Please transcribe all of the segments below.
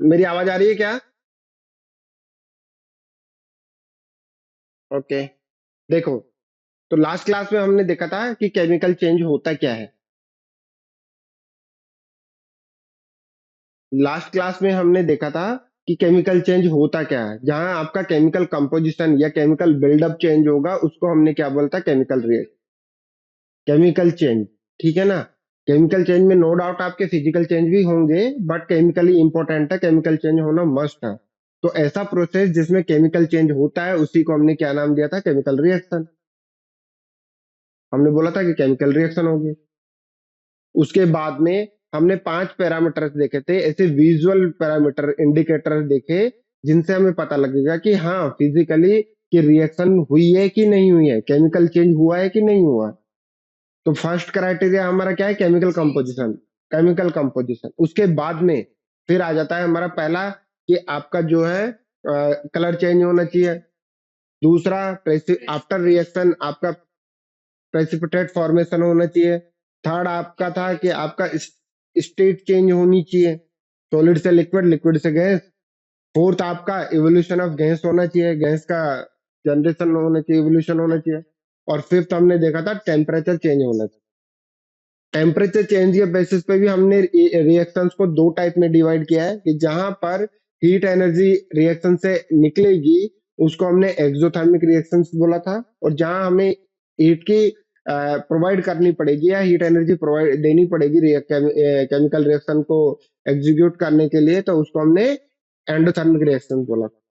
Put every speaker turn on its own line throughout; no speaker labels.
मेरी आवाज आ रही है क्या? ओके। देखो, तो लास्ट क्लास में हमने देखा था कि केमिकल चेंज होता क्या है। लास्ट क्लास में हमने देखा था कि केमिकल चेंज होता क्या है। जहां आपका केमिकल कंपोजिशन या केमिकल बिल्डअप चेंज होगा उसको हमने क्या बोलता है, केमिकल रिएक्ट, केमिकल चेंज। ठीक है ना। केमिकल चेंज में नो डाउट आपके फिजिकल चेंज भी होंगे, बट केमिकली इंपॉर्टेंट है, केमिकल चेंज होना मस्ट है। तो ऐसा प्रोसेस जिसमें केमिकल चेंज होता है उसी को हमने क्या नाम दिया था, केमिकल रिएक्शन। हमने बोला था कि केमिकल रिएक्शन होगी। उसके बाद में हमने 5 पैरामीटर्स देखे थे, ऐसे विजुअल पैरामीटर इंडिकेटर देखे, जिनसे हमें पता लगेगा कि हाँ फिजिकली कि रिएक्शन हुई है कि नहीं हुई है, केमिकल चेंज हुआ है कि नहीं हुआ। तो फर्स्ट क्राइटेरिया हमारा क्या है, केमिकल कंपोजिशन। केमिकल कंपोजिशन, उसके बाद में फिर आ जाता है हमारा पहला कि आपका जो है कलर चेंज होना चाहिए। दूसरा, आफ्टर रिएक्शन आपका प्रेसिपिटेट फॉर्मेशन होना चाहिए। थर्ड आपका था कि आपका स्टेट चेंज होनी चाहिए, सॉलिड से लिक्विड, लिक्विड से गैस। फोर्थ आपका इवोल्यूशन ऑफ गैस होना चाहिए, गैस का जनरेशन होना चाहिए, इवोल्यूशन होना चाहिए। और फिफ्थ हमने देखा था टेम्परेचर चेंज होना चाहिए। टेम्परेचर चेंज के बेसिस पे भी हमने रिएक्शंस को दो टाइप में डिवाइड किया है, कि जहां पर हीट एनर्जी रिएक्शन से निकलेगी उसको हमने एक्सोथर्मिक रिएक्शंस बोला था, और जहां हमें हीट की प्रोवाइड करनी पड़ेगी या हीट एनर्जी प्रोवाइड देनी पड़ेगी केमिकल रिएक्शन को एग्जीक्यूट करने के लिए, तो उसको हमने एंडोथर्मिक रिएक्शन बोला था।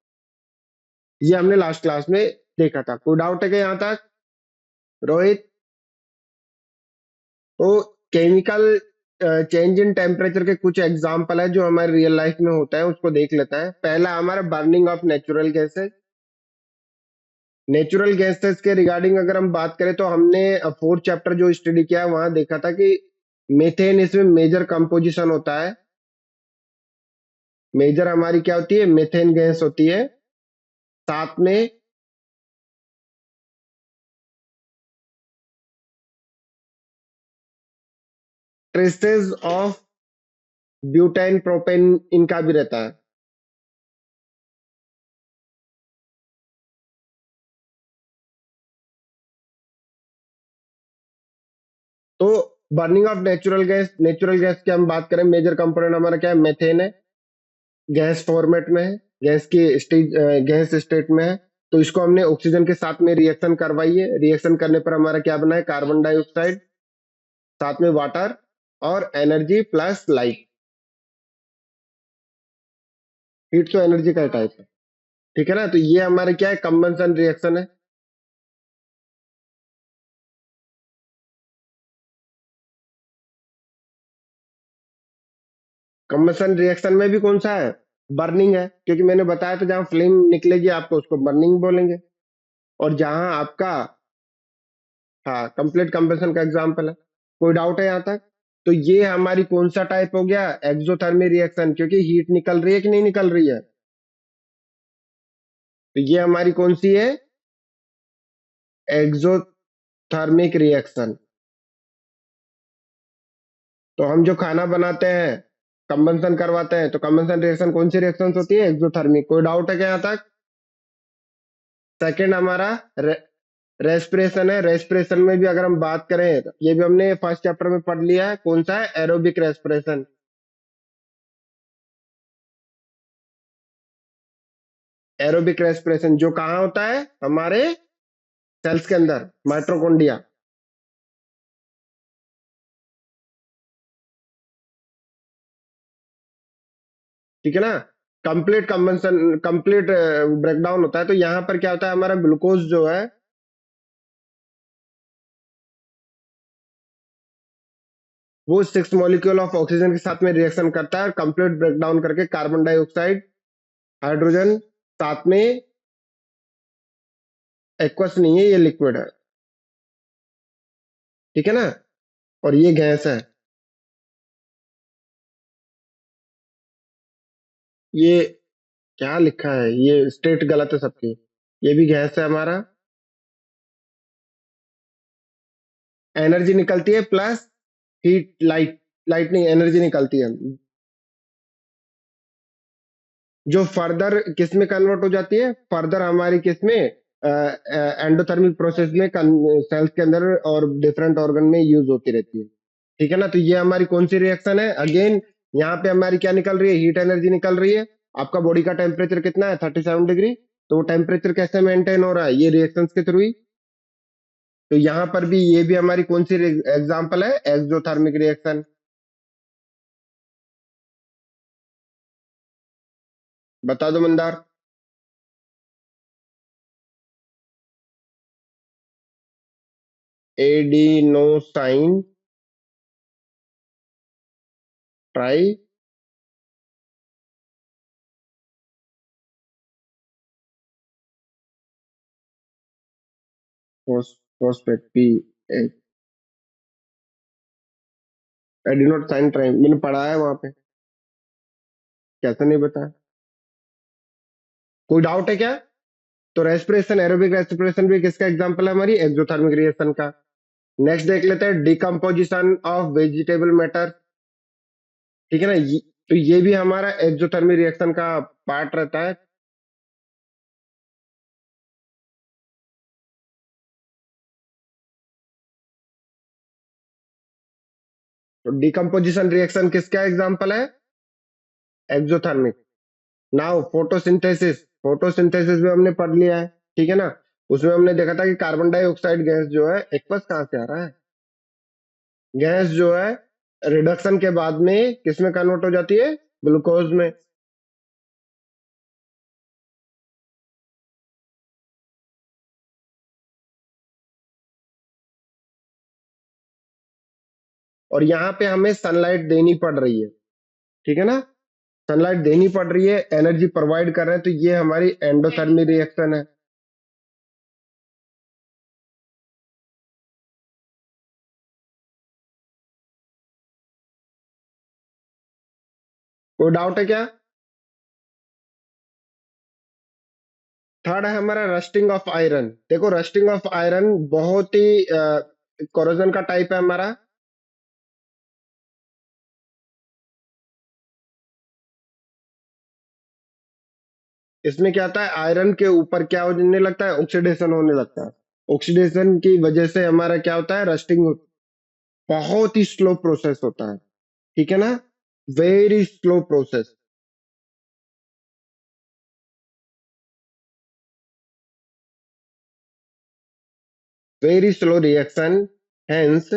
ये हमने लास्ट क्लास में देखा था। कोई डाउट है क्या यहाँ तक, रोहित? तो केमिकल चेंज इन टेम्परेचर के कुछ एग्जाम्पल है जो हमारे रियल लाइफ में होता है, उसको देख लेता है। पहला हमारा burning of natural gases. Natural gases के रिगार्डिंग अगर हम बात करें तो हमने फोर्थ चैप्टर जो स्टडी किया वहां देखा था कि मेथेन इसमें मेजर कंपोजिशन होता है। मेजर हमारी क्या होती है, मेथेन गैस होती है। साथ में ट्रेसेस ऑफ ब्यूटेन प्रोपेन इनका भी रहता है। तो बर्निंग ऑफ नेचुरल गैस की हम बात करें, मेजर कंपोनेंट हमारा क्या है, मेथेन है। गैस फॉर्मेट में है, गैस की स्टेज, गैस स्टेट में है। तो इसको हमने ऑक्सीजन के साथ में रिएक्शन करवाई है। रिएक्शन करने पर हमारा क्या बना है, कार्बन डाइऑक्साइड, साथ में वाटर, और एनर्जी प्लस लाइट। हीट तो एनर्जी का टाइप है। ठीक है ना। तो ये हमारे क्या है, कंबंशन रिएक्शन है। कंबंशन रिएक्शन में भी कौन सा है, बर्निंग है, क्योंकि मैंने बताया था जहां फ्लेम निकलेगी आपको उसको बर्निंग बोलेंगे। और जहां आपका, हाँ, कंप्लीट कंबंशन का एग्जाम्पल है। कोई डाउट है यहाँ तक? तो ये हमारी कौन सा टाइप हो गया, एक्सोथर्मिक रिएक्शन, क्योंकि हीट निकल रही है कि नहीं निकल रही है। तो ये हमारी कौन सी है, एक्सोथर्मिक रिएक्शन। तो हम जो खाना बनाते हैं, कंबंशन करवाते हैं, तो कंबंशन रिएक्शन कौन सी रिएक्शन होती है, एक्सोथर्मिक। कोई डाउट है क्या यहाँ तक? सेकेंड हमारा रेस्पिरेशन है। रेस्पिरेशन में भी अगर हम बात करें तो ये भी हमने फर्स्ट चैप्टर में पढ़ लिया है, कौन सा है, एरोबिक रेस्पिरेशन। एरोबिक रेस्पिरेशन जो कहाँ होता है, हमारे सेल्स के अंदर, माइट्रोकॉन्ड्रिया। ठीक है ना। कंप्लीट कंबंशन, कंप्लीट ब्रेकडाउन होता है। तो यहाँ पर क्या होता है, हमारा ग्लूकोज जो है वो 6 मॉलिक्यूल ऑफ ऑक्सीजन के साथ में रिएक्शन करता है, और कंप्लीट ब्रेकडाउन करके कार्बन डाइऑक्साइड, हाइड्रोजन, साथ में एक्वस नहीं है, ये लिक्विड है। ठीक है ना। और ये गैस है। ये क्या लिखा है, ये स्टेट गलत है सबकी। ये भी गैस है हमारा। एनर्जी निकलती है प्लस हीट, लाइट, लाइट नहीं, एनर्जी निकलती है। जो फर्दर किस में कन्वर्ट हो जाती है, फर्दर हमारी किस में, एंडोथर्मिक प्रोसेस में, सेल्स के अंदर और डिफरेंट ऑर्गन में यूज होती रहती है। ठीक है ना, तो ये हमारी कौन सी रिएक्शन है, अगेन यहाँ पे हमारी क्या निकल रही है, हीट एनर्जी निकल रही है। आपका बॉडी का टेम्परेचर कितना है, 37 डिग्री, तो वो टेम्परेचर कैसे मेंटेन हो रहा है, ये रिएक्शंस के थ्रू ही। तो यहाँ पर भी ये भी हमारी कौन सी एग्जाम्पल है, एक्सोथर्मिक रिएक्शन। बता दो Mandar. Adenosine try phosphate P, adenosine try मैंने पढ़ा है वहां पे, कैसे नहीं बताया। कोई डाउट है क्या? तो रेस्पिरेशन, एरोबिक रेस्पिरेशन भी किसका एग्जांपल है, हमारी एक्सोथर्मिक रिएक्शन का। नेक्स्ट देख लेते हैं, डिकम्पोजिशन ऑफ वेजिटेबल मैटर। ठीक है ना, तो ये भी हमारा एक्सोथर्मिक रिएक्शन का पार्ट रहता है। तो डिकम्पोजिशन रिएक्शन किसका एग्जांपल है, एक्सोथर्मिक। नाउ फोटोसिंथेसिस, फोटोसिंथेसिस भी हमने पढ़ लिया है। ठीक है ना, उसमें हमने देखा था कि कार्बन डाइऑक्साइड गैस जो है, एक्वस कहाँ से आ रहा है, गैस जो है रिडक्शन के बाद में किस में कन्वर्ट हो जाती है, ग्लूकोज में। और यहाँ पे हमें सनलाइट देनी पड़ रही है। ठीक है ना, सनलाइट देनी पड़ रही है, एनर्जी प्रोवाइड कर रहे हैं, तो ये हमारी एंडोथर्मिक रिएक्शन है। कोई डाउट है क्या? थर्ड है हमारा रस्टिंग ऑफ आयरन। देखो रस्टिंग ऑफ आयरन बहुत ही कोरोजन का टाइप है हमारा। इसमें क्या होता है, आयरन के ऊपर क्या होने लगता है, ऑक्सीडेशन होने लगता है। ऑक्सीडेशन की वजह से हमारा क्या होता है, रस्टिंग। बहुत ही स्लो प्रोसेस होता है। ठीक है ना, very slow process, very slow reaction, hence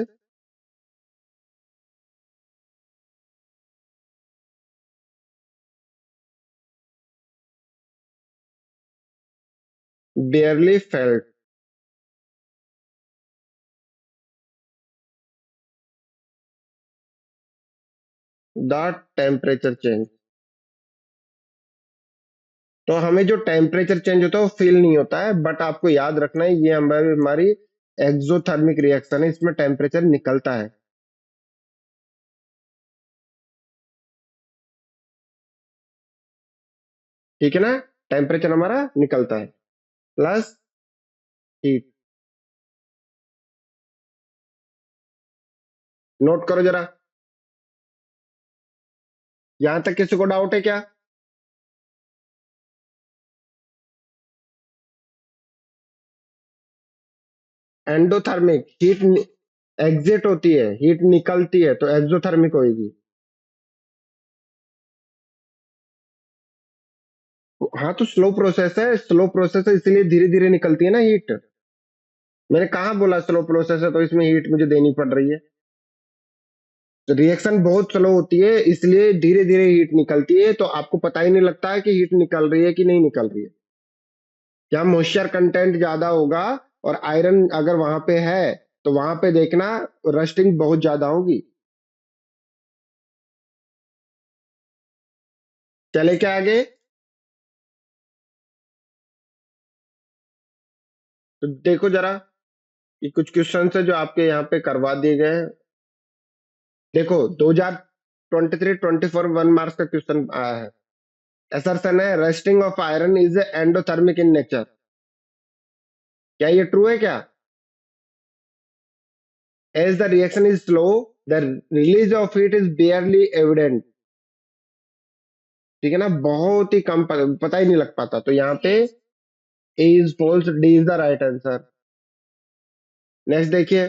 barely felt the temperature change। तो हमें जो टेम्परेचर चेंज होता है वो फील नहीं होता है, बट आपको याद रखना है ये हमारी हमारी एक्सोथर्मिक रिएक्शन है, इसमें टेम्परेचर निकलता है। ठीक है ना, टेम्परेचर हमारा निकलता है, प्लस हीट। नोट करो जरा, यहां तक किसी को डाउट है क्या? एंडोथर्मिक हीट एग्जिट होती है, हीट निकलती है, तो एक्सोथर्मिक होगी। हाँ तो स्लो प्रोसेस है, स्लो प्रोसेस है इसलिए धीरे धीरे निकलती है ना हीट। मैंने कहा बोला स्लो प्रोसेस है तो इसमें हीट मुझे देनी पड़ रही है। तो रिएक्शन बहुत स्लो होती है इसलिए धीरे धीरे हीट निकलती है, तो आपको पता ही नहीं लगता है कि हीट निकल रही है कि नहीं निकल रही है। क्या मॉइस्चर कंटेंट ज्यादा होगा और आयरन अगर वहां पे है, तो वहां पे देखना रस्टिंग बहुत ज्यादा होगी। चले क्या आगे? तो देखो जरा, ये कुछ क्वेश्चन है जो आपके यहाँ पे करवा दिए गए हैं। देखो 2023-24 1 मार्क्स का क्वेश्चन आया है। असर्शन है rusting of iron is endothermic in nature. क्या ये ट्रू है क्या? As the reaction is slow, the release of heat is barely evident. ठीक है ना, बहुत ही कम पता ही नहीं लग पाता। तो यहाँ पे A is false, D is the right answer. Next देखिए,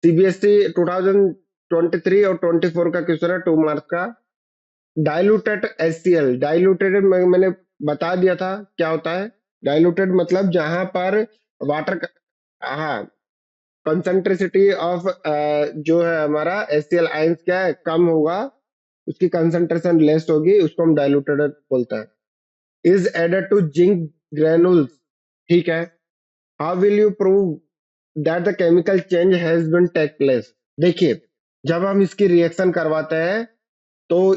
सीबीएसई 2023 और 24 का क्वेश्चन है, 2 मार्क्स का। डाइल्यूटेड एचसीएल, डाइल्यूटेड मैंने बता दिया था क्या होता है। डाइल्यूटेड मतलब जहां पर वाटर, हाँ, कंसंट्रेसिटी ऑफ जो है हमारा एचसीएल आयंस क्या है, कम होगा, उसकी कंसंट्रेशन लेस होगी, उसको हम डाइल्यूटेड बोलते हैं। Is added to zinc granules, ठीक है। How will you prove that the chemical change has been take place. देखिए, जब हम इसकी रिएक्शन करवाते हैं तो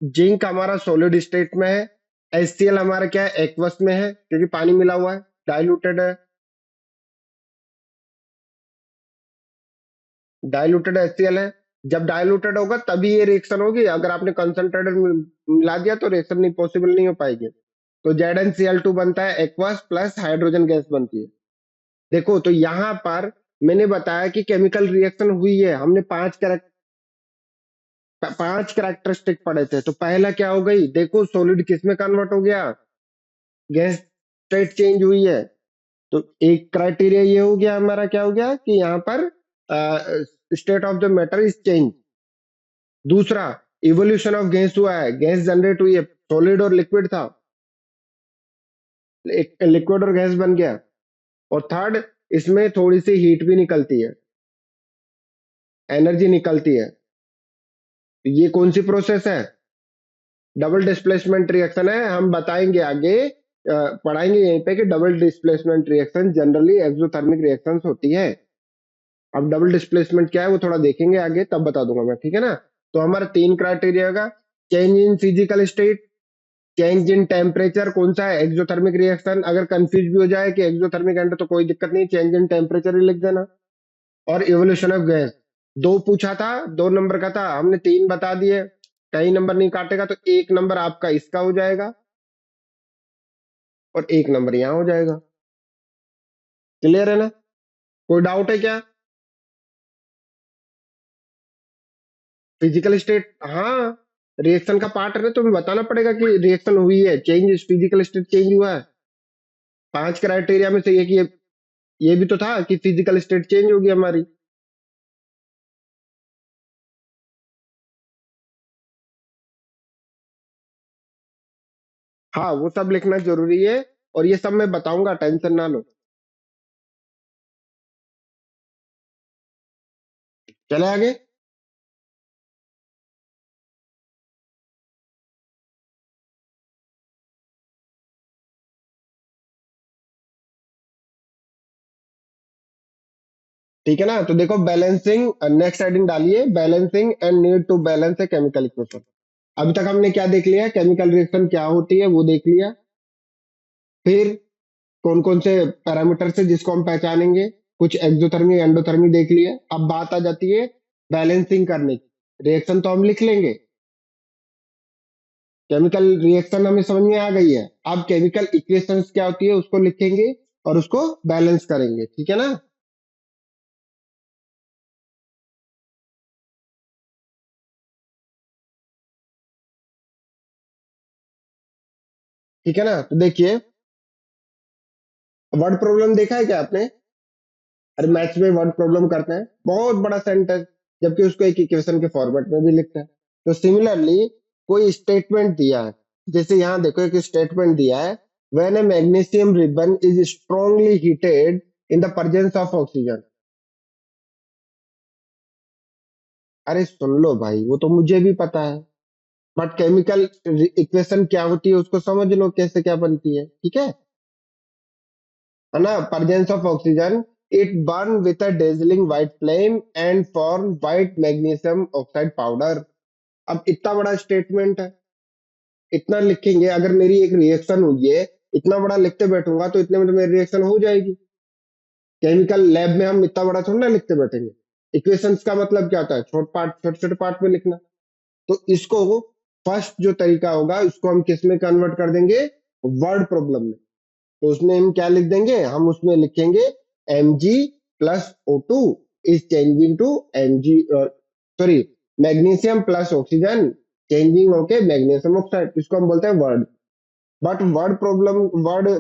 जिंक हमारा सॉलिड स्टेट में है, एचसीएल हमारा क्या है, एक्वस में है, क्योंकि पानी मिला हुआ है, डाइल्यूटेड है, डाइल्यूटेड एचसीएल है। जब डाइल्यूटेड होगा तभी ये रिएक्शन होगी, अगर आपने कंसंट्रेटेड मिला दिया तो रिएक्शन नहीं, पॉसिबल नहीं हो पाएगी। तो ZnCl2 बनता है, एक्वस प्लस हाइड्रोजन गैस बनती है। देखो, तो यहां पर मैंने बताया कि केमिकल रिएक्शन हुई है, हमने 5 कैरेक्टरिस्टिक पढ़े थे। तो पहला क्या हो गई, देखो सॉलिड किस में कन्वर्ट हो गया, गैस स्टेट चेंज हुई है। तो एक क्राइटेरिया ये हो गया हमारा, क्या हो गया कि यहाँ पर state of the matter is change. दूसरा, इवोल्यूशन ऑफ गैस हुआ है, गैस जनरेट हुई है, सॉलिड और लिक्विड था, एक लिक्विड और गैस बन गया। और थर्ड, इसमें थोड़ी सी हीट भी निकलती है, एनर्जी निकलती है। तो ये कौन सी प्रोसेस है, डबल डिस्प्लेसमेंट रिएक्शन है। हम बताएंगे आगे, पढ़ाएंगे यहीं पे कि double displacement reaction generally exothermic reactions होती है। अब डबल डिस्प्लेसमेंट क्या है वो थोड़ा देखेंगे आगे, तब बता दूंगा मैं, ठीक है ना। तो हमारा 3 क्राइटेरिया होगा, change in physical state, change in temperature, कौन सा है, एक्सोथर्मिक रिएक्शन। अगर कंफ्यूज भी हो जाए कि एक्सोथर्मिक एंड, तो कोई दिक्कत नहीं, चेंज इन टेम्परेचर ही लिख देना। और इवोल्यूशन ऑफ गैस, 2 पूछा था, 2 नंबर का था, हमने 3 बता दिए। कहीं नंबर नहीं काटेगा तो 1 नंबर आपका इसका हो जाएगा और 1 नंबर यहाँ हो जाएगा। क्लियर है ना, कोई डाउट है क्या। फिजिकल स्टेट, हाँ, रिएक्शन का पार्ट है ना, तो हमें बताना पड़ेगा कि रिएक्शन हुई है, चेंज, फिजिकल स्टेट चेंज हुआ है। 5 क्राइटेरिया में से एक ये भी तो था कि फिजिकल स्टेट चेंज होगी हमारी। हाँ, वो सब लिखना जरूरी है, और ये सब मैं बताऊंगा, टेंशन ना लो। चले आगे। ठीक है ना, तो देखो, बैलेंसिंग, नेक्स्ट हेडिंग डालिए, balancing and need to balance a chemical equation. अभी तक हमने क्या देख लिया, केमिकल रिएक्शन क्या होती है वो देख लिया, फिर कौन कौन से पैरामीटर से जिसको हम पहचानेंगे, कुछ एक्सोथर्मी एंडोथर्मी देख लिया। अब बात आ जाती है बैलेंसिंग करने की। रिएक्शन तो हम लिख लेंगे, केमिकल रिएक्शन हमें समझ में आ गई है, अब केमिकल इक्वेशंस क्या होती है उसको लिखेंगे और उसको बैलेंस करेंगे, ठीक है ना। ठीक है ना, तो देखिए, वर्ड प्रॉब्लम देखा है क्या आपने। अरे मैथ्स में वर्ड प्रॉब्लम करते हैं, बहुत बड़ा सेंटेंस, जबकि उसको एक इक्वेशन के फॉर्मेट में भी लिखते हैं। तो सिमिलरली कोई स्टेटमेंट दिया है, जैसे यहाँ देखो एक स्टेटमेंट दिया है, when A magnesium ribbon is strongly heated in the presence of oxygen. अरे सुन लो भाई, वो तो मुझे भी पता है, बट केमिकल इक्वेशन क्या होती है उसको समझ लो, कैसे क्या बनती है, ठीक है ना। Presence of oxygen, it burn with a dazzling white flame and form white magnesium oxide powder. अब इतना बड़ा स्टेटमेंट है, इतना लिखेंगे, अगर मेरी एक रिएक्शन हुई है, इतना बड़ा लिखते बैठूंगा तो इतने में तो मेरी रिएक्शन हो जाएगी। केमिकल लैब में हम इतना बड़ा थोड़ा ना लिखते बैठेंगे। इक्वेशंस का मतलब क्या होता है, छोटे छोटे पार्ट में लिखना। तो इसको, फर्स्ट जो तरीका होगा उसको हम किस में कन्वर्ट कर देंगे, वर्ड प्रॉब्लम में। तो उसमें हम क्या लिख देंगे, हम उसमें लिखेंगे Mg+O2 is changing to Mg, sorry, magnesium plus oxygen changing होके मैग्नीशियम ऑक्साइड, इसको हम बोलते हैं वर्ड। बट वर्ड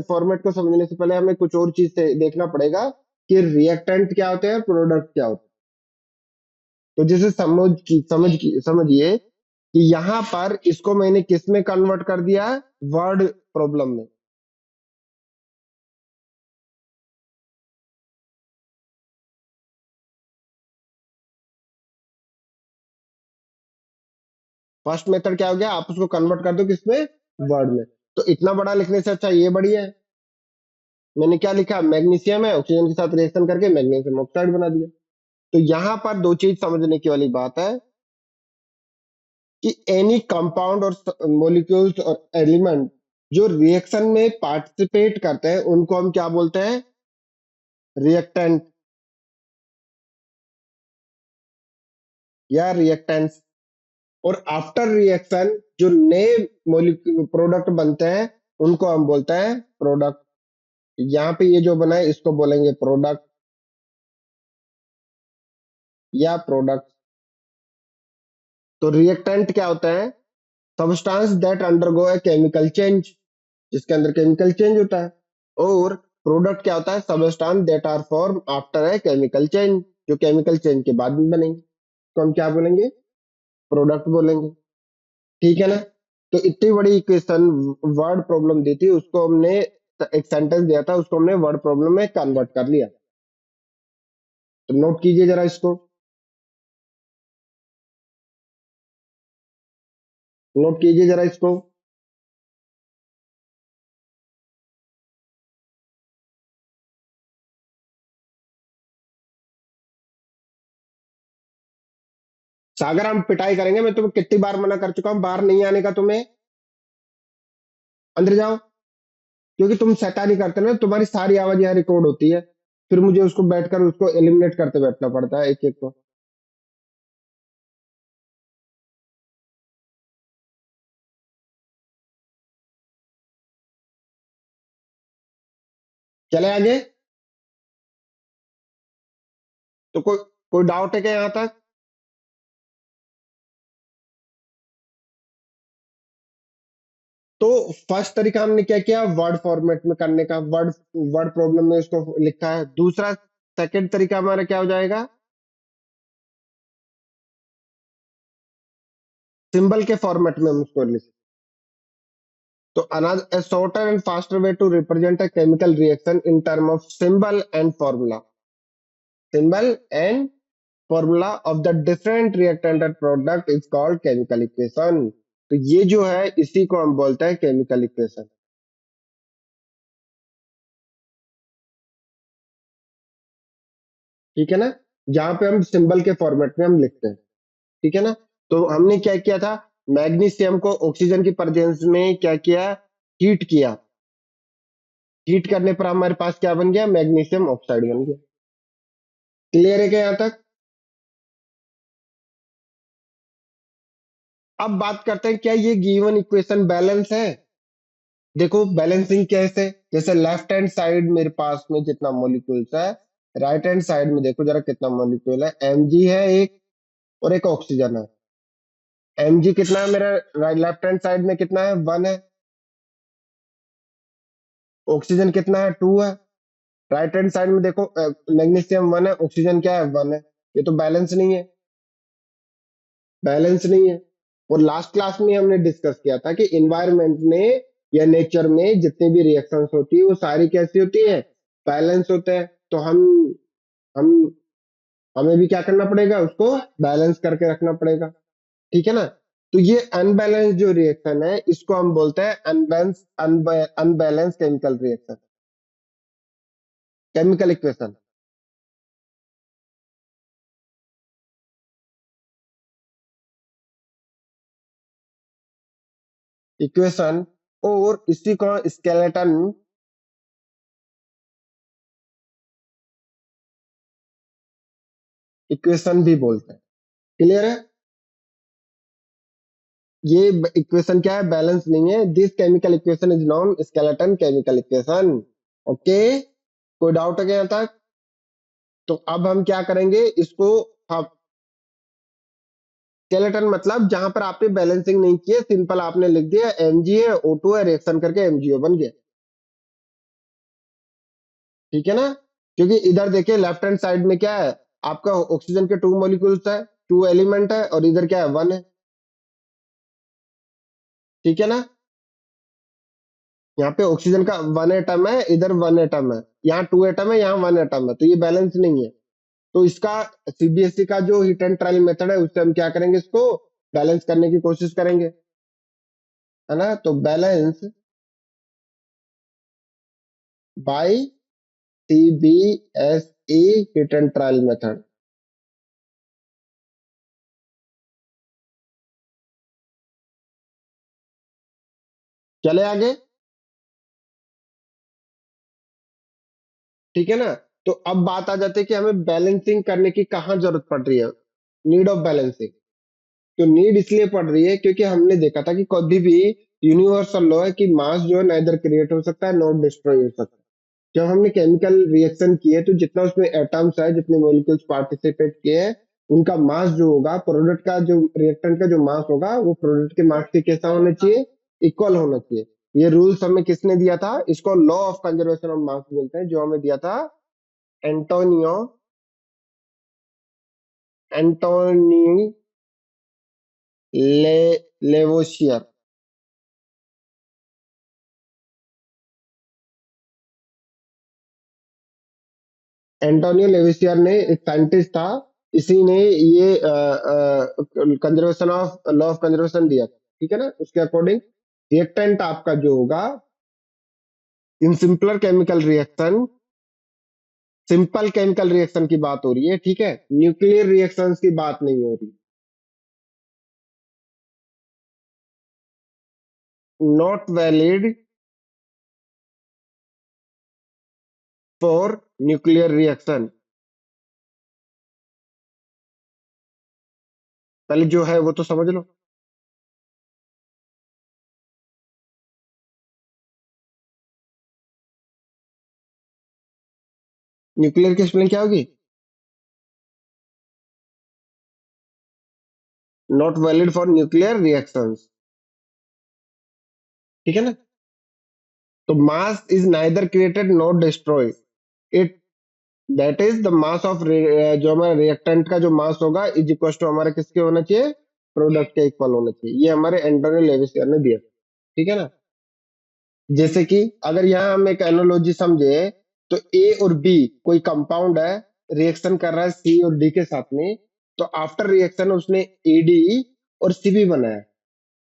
फॉर्मेट को समझने से पहले हमें कुछ और चीज से देखना पड़ेगा कि रिएक्टेंट क्या होते हैं, प्रोडक्ट क्या होते हैं। तो जैसे समझिए कि यहाँ पर इसको मैंने किस में कन्वर्ट कर दिया है, वर्ड प्रॉब्लम में। फर्स्ट मेथड क्या हो गया, आप उसको कन्वर्ट कर दो किसमें, वर्ड में। तो इतना बड़ा लिखने से अच्छा ये बढ़िया है। मैंने क्या लिखा, मैग्नीशियम है, ऑक्सीजन के साथ रिएक्शन करके मैग्नीशियम ऑक्साइड बना दिया। तो यहां पर दो चीज समझने की वाली बात है कि एनी कंपाउंड और मॉलिक्यूल्स और एलिमेंट जो रिएक्शन में पार्टिसिपेट करते हैं उनको हम क्या बोलते हैं, रिएक्टेंट या रिएक्टेंट्स। और आफ्टर रिएक्शन जो नए मॉलिक्यूल प्रोडक्ट बनते हैं उनको हम बोलते हैं प्रोडक्ट। यहाँ पे ये जो बना है इसको बोलेंगे प्रोडक्ट या प्रोडक्ट। तो रिएक्टेंट क्या होता है, substance that undergo A chemical change, जिसके अंदर केमिकल चेंज होता है। और प्रोडक्ट क्या होता है, substance that are form after a chemical change, जो केमिकल चेंज के बाद में बनेंगे, तो हम क्या बोलेंगे, प्रोडक्ट बोलेंगे। ठीक है ना। तो इतनी बड़ी इक्वेशन वर्ड प्रॉब्लम दी थी, उसको हमने एक सेंटेंस दिया था, उसको हमने वर्ड प्रॉब्लम में कन्वर्ट कर लिया। तो नोट कीजिए जरा इसको, नोट कीजिए जरा इसको। सागर हम पिटाई करेंगे, मैं तुम्हें कितनी बार मना कर चुका हूं बाहर नहीं आने का तुम्हें, अंदर जाओ। क्योंकि तुम शैतानी करते हो ना, तुम्हारी सारी आवाज यहाँ रिकॉर्ड होती है, फिर मुझे उसको बैठकर उसको एलिमिनेट करते बैठना पड़ता है एक एक को। चले आगे। तो कोई कोई डाउट है क्या यहाँ तक। तो फर्स्ट तरीका हमने क्या किया, वर्ड फॉर्मेट में करने का, वर्ड वर्ड प्रॉब्लम में उसको लिखा है। दूसरा सेकंड तरीका हमारा क्या हो जाएगा, सिंबल के फॉर्मेट में हम उसको लिख। तो another a shorter and faster way to represent a chemical reaction in term of symbol and formula of the different reactant and product is called chemical equation। तो ये जो है इसी को हम बोलते हैं केमिकल इक्वेशन। ठीक है ना, जहां पे हम सिंबल के फॉर्मेट में हम लिखते हैं। ठीक है ना। तो हमने क्या किया था, मैग्नीशियम को ऑक्सीजन की प्रेजेंस में क्या किया, हीट किया। हीट करने पर हमारे पास क्या बन गया, मैग्नीशियम ऑक्साइड बन गया। क्लियर है क्या यहाँ तक। अब बात करते हैं क्या ये गिवन इक्वेशन बैलेंस है। देखो बैलेंसिंग कैसे, जैसे लेफ्ट हैंड साइड मेरे पास में जितना मॉलिक्यूल्स है, राइट हैंड साइड में देखो जरा कितना मॉलिक्यूल है, एमजी है एक और एक ऑक्सीजन है। एमजी कितना है मेरा, लेफ्ट हैंड साइड में कितना है, 1 है। ऑक्सीजन कितना है, 2 है। राइट हैंड साइड में देखो मैग्नीशियम 1 है, ऑक्सीजन क्या है, 1 है। ये तो बैलेंस नहीं है, बैलेंस नहीं है। और लास्ट क्लास में हमने डिस्कस किया था कि इन्वायरमेंट में या नेचर में जितनी भी रिएक्शंस होती है वो सारी कैसी होती है, बैलेंस होते हैं। तो हम हमें भी क्या करना पड़ेगा, उसको बैलेंस करके रखना पड़ेगा। ठीक है ना। तो ये अनबैलेंस जो रिएक्शन है इसको हम बोलते हैं unbalance chemical reaction, chemical equation. Equation और इसी को स्केलेटन इक्वेशन भी बोलते हैं। क्लियर है। ये इक्वेशन क्या है, बैलेंस नहीं है। This chemical equation is non skeleton chemical equation. Okay, कोई डाउट है क्या यहाँ तक। तो अब हम क्या करेंगे इसको, हम स्केलेटन मतलब जहां पर आपने बैलेंसिंग नहीं किया, सिंपल आपने लिख दिया Mg है O2 है, रिएक्शन करके MgO बन गया। ठीक है ना? क्योंकि इधर देखिए लेफ्ट हैंड साइड में क्या है, आपका ऑक्सीजन के 2 मॉलिक्यूल्स है, 2 एलिमेंट है, और इधर क्या है 1 है। ठीक है ना? यहाँ पे ऑक्सीजन का 1 एटम है, इधर 1 एटम है, यहाँ 2 एटम है, यहाँ 1 एटम है, तो ये बैलेंस नहीं है। तो इसका सीबीएसई का जो हिट एंड ट्रायल मेथड है उससे हम क्या करेंगे, इसको बैलेंस करने की कोशिश करेंगे, है ना? तो balance bye CBSE hit and trial method. चले आगे। ठीक है ना? तो अब बात आ जाती है कि हमें बैलेंसिंग करने की कहाँ जरूरत पड़ रही है, नीड ऑफ बैलेंसिंग। तो नीड इसलिए पड़ रही है क्योंकि हमने देखा था कि कभी भी यूनिवर्सल लॉ है कि मास जो है नाइदर क्रिएट हो सकता है नॉट डिस्ट्रॉय हो सकता है। जब हमने केमिकल रिएक्शन किए तो जितना उसमें एटम्स है, जितने मॉलिक्यूल्स पार्टिसिपेट किए हैं, उनका मास जो होगा, प्रोडक्ट का जो रिएक्टेंट का जो मास होगा, वो प्रोडक्ट के मास से कैसा होना चाहिए, इक्वल होना चाहिए। ये रूल्स हमें किसने दिया था, इसको law of conservation of mass बोलते हैं, जो हमें दिया था एंटोनियो एंटोनी लेवोशियर। एंटोनियो लेविसियर ने एक साइंटिस्ट था, इसी ने ये conservation of law of conservation दिया। ठीक है ना? उसके अकॉर्डिंग रिएक्टेंट आपका जो होगा in simpler chemical reaction, simple chemical reaction की बात हो रही है, ठीक है, न्यूक्लियर रिएक्शंस की बात नहीं हो रही। Not valid for nuclear reaction. पहले जो है वो तो समझ लो। न्यूक्लियर की स्पेलिंग क्या होगी? Not valid for nuclear reactions. ठीक है ना? तो mass is neither created not destroy it, that is the mass of, जो हमारा रिएक्टेंट का जो मास होगा इज इक्वल टू हमारे किसके होना चाहिए, प्रोडक्ट के इक्वल होना चाहिए। ये हमारे एंटोनियो लेविसियर ने दिया। ठीक है ना? जैसे कि अगर यहाँ हम एक एनालॉजी समझे, तो ए और बी कोई कंपाउंड है, रिएक्शन कर रहा है सी और डी के साथ में, तो आफ्टर रिएक्शन उसने एडी और सी भी बनाया।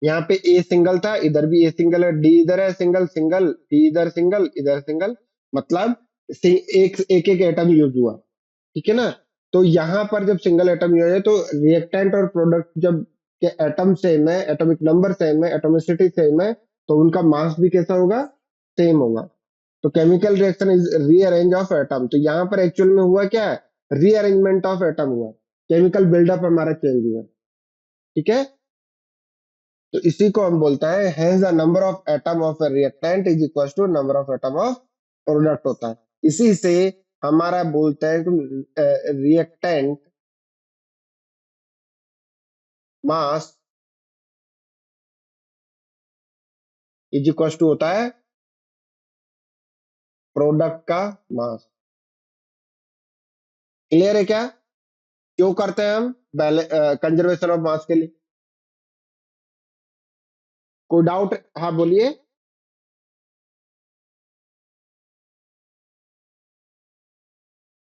यहाँ पे ए सिंगल था, इधर भी ए सिंगल है, डी इधर है सिंगल सिंगल, डी इधर सिंगल इधर सिंगल, मतलब एक एक एक एटम यूज हुआ। ठीक है ना? तो यहाँ पर जब सिंगल एटम यूज है तो रिएक्टेंट और प्रोडक्ट जब के एटम सेम है, एटॉमिक नंबर सेम है, एटोमिसिटी सेम है, तो उनका मास भी कैसा होगा, सेम होगा। तो chemical reaction is rearrange of atom. तो यहाँ पर एक्चुअल में हुआ क्या है, रीअरेंजमेंट ऑफ एटम हुआ, केमिकल बिल्डअप हमारा चेंज हुआ। ठीक है? तो इसी को हम बोलते हैं hence the number of atom of a reactant is equal to number of atom of product होता है। इसी से हमारा बोलते हैं reactant mass is equal to होता है प्रोडक्ट का मास। क्लियर है क्या? क्यों करते हैं हम कंजर्वेशन ऑफ मास के लिए? कोई डाउट? हाँ बोलिए।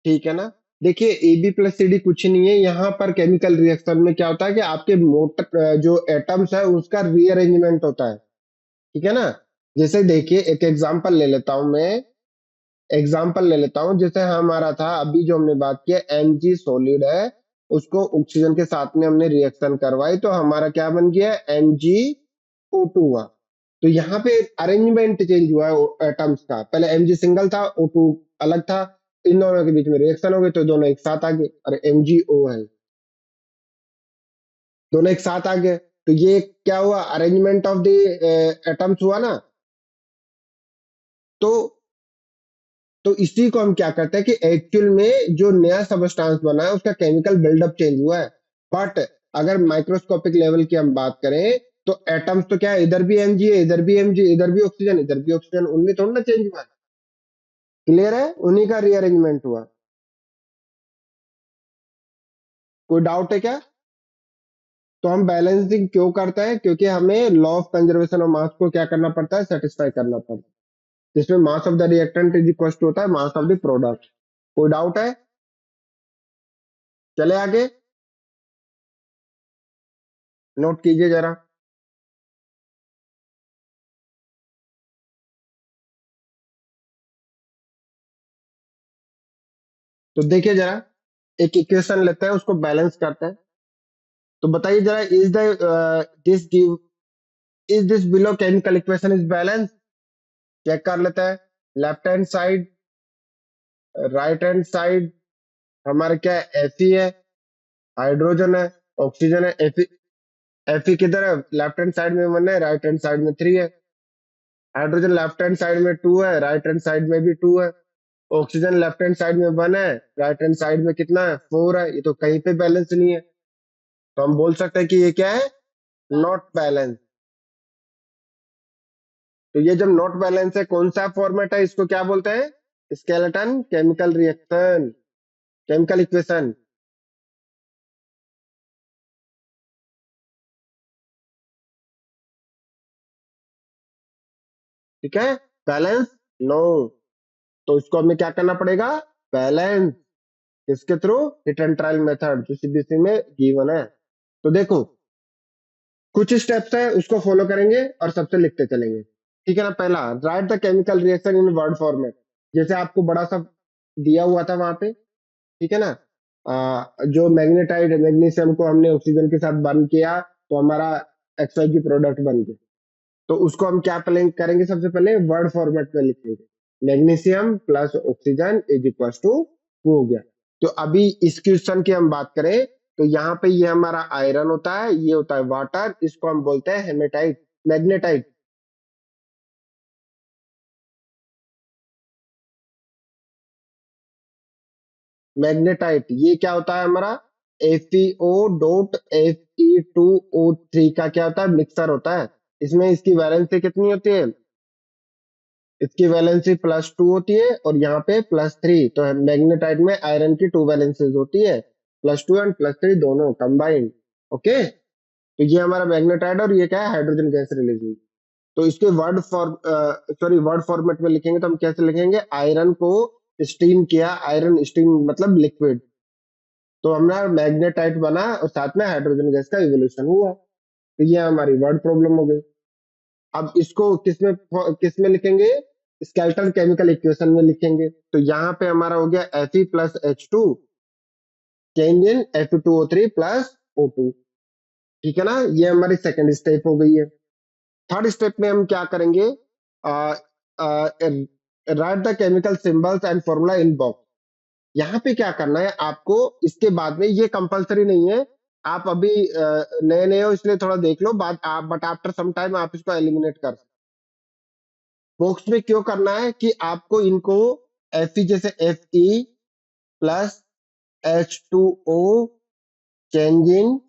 ठीक है ना? देखिए A B plus C D कुछ नहीं है, यहाँ पर केमिकल रिएक्शन में क्या होता है कि आपके मोटर जो एटम्स है उसका रीअरेंजमेंट होता है। ठीक है ना? जैसे देखिए एक एग्जांपल ले लेता हूं मैं, एग्जाम्पल ले लेता हूं, जैसे हमारा था अभी जो हमने बात किया Mg सॉलिड है, उसको ऑक्सीजन के साथ में हमने रिएक्शन करवाई तो हमारा क्या बन गया, MgO2 हुआ। तो यहाँ पे अरेंजमेंट चेंज हुआ है एटम्स का, पहले Mg सिंगल था, O2 अलग था, इन दोनों के बीच में रिएक्शन हो गई तो दोनों एक साथ आ गए, अरे MgO है, दोनों एक साथ आ गए। तो ये क्या हुआ, अरेंजमेंट ऑफ द एटम्स हुआ ना। तो इसी को हम क्या करते हैं कि एक्चुअल में जो नया सबस्टांस बना है उसका केमिकल बिल्डअप चेंज हुआ है, बट अगर माइक्रोस्कोपिक लेवल की हम बात करें तो एटम्स तो क्या है, इधर भी एमजी है, इधर भी एमजी, इधर भी ऑक्सीजन, इधर भी ऑक्सीजन, उनमें थोड़ा ना चेंज हुआ है। क्लियर है, उन्हीं का रीअरेंजमेंट हुआ। कोई डाउट है क्या? तो हम बैलेंसिंग क्यों करते हैं? क्योंकि हमें law of conservation of mass को क्या करना पड़ता है, सेटिस्फाई करना पड़ता है, जिसमें mass of the reactant is equal to होता है मास ऑफ द प्रोडक्ट। कोई डाउट है? चले आगे, नोट कीजिए जरा। तो देखिए जरा, एक इक्वेशन लेते हैं, उसको बैलेंस करते हैं। तो बताइए जरा, is the this give is this below chemical equation is balance? Check कर लेते हैं। Left hand side, right hand side हमारा क्या है, Fe है, हाइड्रोजन है, ऑक्सीजन है। Fe किधर है? लेफ्ट हैंड साइड में 1 है, राइट हैंड साइड में 3 है। हाइड्रोजन लेफ्ट हैंड साइड में 2 है, राइट हैंड साइड में भी 2 है। ऑक्सीजन लेफ्ट हैंड साइड में 1 है, राइट हैंड साइड में कितना है, 4 है। ये तो कहीं पे बैलेंस नहीं है, तो हम बोल सकते हैं कि ये क्या है, नॉट बैलेंस। तो ये जब नॉट बैलेंस है, कौन सा फॉर्मेट है, इसको क्या बोलते हैं, skeleton chemical reaction, chemical equation. ठीक है, बैलेंस नो। तो इसको हमें क्या करना पड़ेगा, बैलेंस। इसके through hit and trial method जो सीबीएसई में गिवन है। तो देखो, कुछ स्टेप्स है उसको फॉलो करेंगे और सबसे लिखते चलेंगे। ठीक है ना। पहला, right the chemical reaction in word format. जैसे आपको बड़ा सा दिया हुआ था वहां पे, ठीक है ना। जो मैग्नेटाइड मैग्नीशियम को हमने ऑक्सीजन के साथ बर्न किया, तो हमारा एक्सवाईजी प्रोडक्ट बन गया। तो उसको हम क्या प्लेन करेंगे, सबसे पहले वर्ड फॉर्मेट में लिखेंगे, magnesium plus oxygen is equal to 2 हो गया। तो अभी इस क्वेश्चन की हम बात करें, तो यहाँ पे ये हमारा आयरन होता है, ये होता है वाटर, इसको हम बोलते हैं हेमेटाइट, मैग्नेटाइट। मैग्नेटाइट ये क्या होता है हमारा, FeO.Fe2O3 का क्या होता है, मिक्सर होता है। इसमें इसकी वैलेंसी कितनी होती है, इसकी वैलेंसी +2 होती है, और यहाँ पे +3। तो मैग्नेटाइट में आयरन की 2 वैलेंसीज होती है, +2 एंड +3 दोनों कंबाइंड। ओके, तो ये हमारा मैग्नेटाइट, और ये क्या है, हाइड्रोजन गैस रिलीज हुई। तो इसके वर्ड फॉर्मेट में लिखेंगे तो हम कैसे लिखेंगे, आयरन को स्टीम किया, आयरन स्टीम मतलब लिक्विड, तो हमारा मैग्नेटाइट बना और साथ में हाइड्रोजन गैस का इवोल्यूशन हुआ। तो ये हमारी वर्ड प्रॉब्लम हो गई। अब इसको किसमें लिखेंगे, स्केलेटन केमिकल इक्वेशन में लिखेंगे। तो यहाँ पे हमारा हो गया Fe+H2 change in Fe2O3 plus O2। ठीक है ना, ये हमारी सेकंड स्टेप हो गई है। थर्ड स्टेप में हम क्या करेंगे, right the chemical symbols and formula in box. यहाँ पे क्या करना है आपको, इसके बाद में, ये कंपलसरी नहीं है, आप अभी नए नए हो इसलिए थोड़ा देख लो बाद आप, बट आफ्टर सम टाइम आप इसको एलिमिनेट कर। बॉक्स में क्यों करना है कि आपको इनको Fe जैसे Fe+H2O change in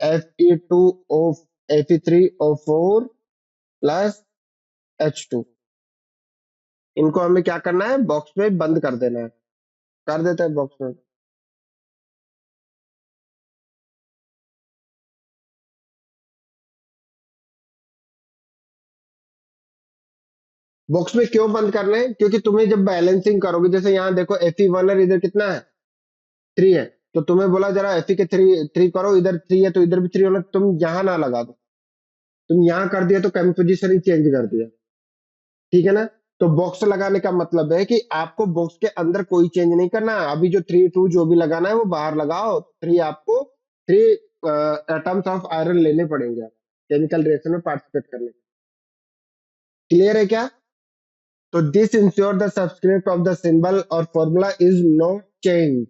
Fe2O Fe3O4 plus H2, इनको हमें क्या करना है, बॉक्स में बंद कर देना है। कर देते हैं बॉक्स में। बॉक्स में क्यों बंद करना है, क्योंकि तुम्हें जब बैलेंसिंग करोगे, जैसे यहाँ देखो Fe1 है, इधर कितना है, 3 है, तो तुम्हें बोला जरा Fe के 3 करो, इधर 3 है तो इधर भी 3 होना, तुम यहाँ ना लगा दो, तुम यहाँ कर दिया तो कंपोजिशन ही चेंज कर दिया। ठीक है ना। तो बॉक्स लगाने का मतलब है कि आपको बॉक्स के अंदर कोई चेंज नहीं करना है। अभी जो 3 2 जो भी लगाना है वो बाहर लगाओ, 3 आपको 3 एटम्स ऑफ आयरन लेने पड़ेंगे केमिकल रिएक्शन में पार्टिसिपेट करने। क्लियर है क्या? तो this ensure the subscript of the symbol और formula is not change.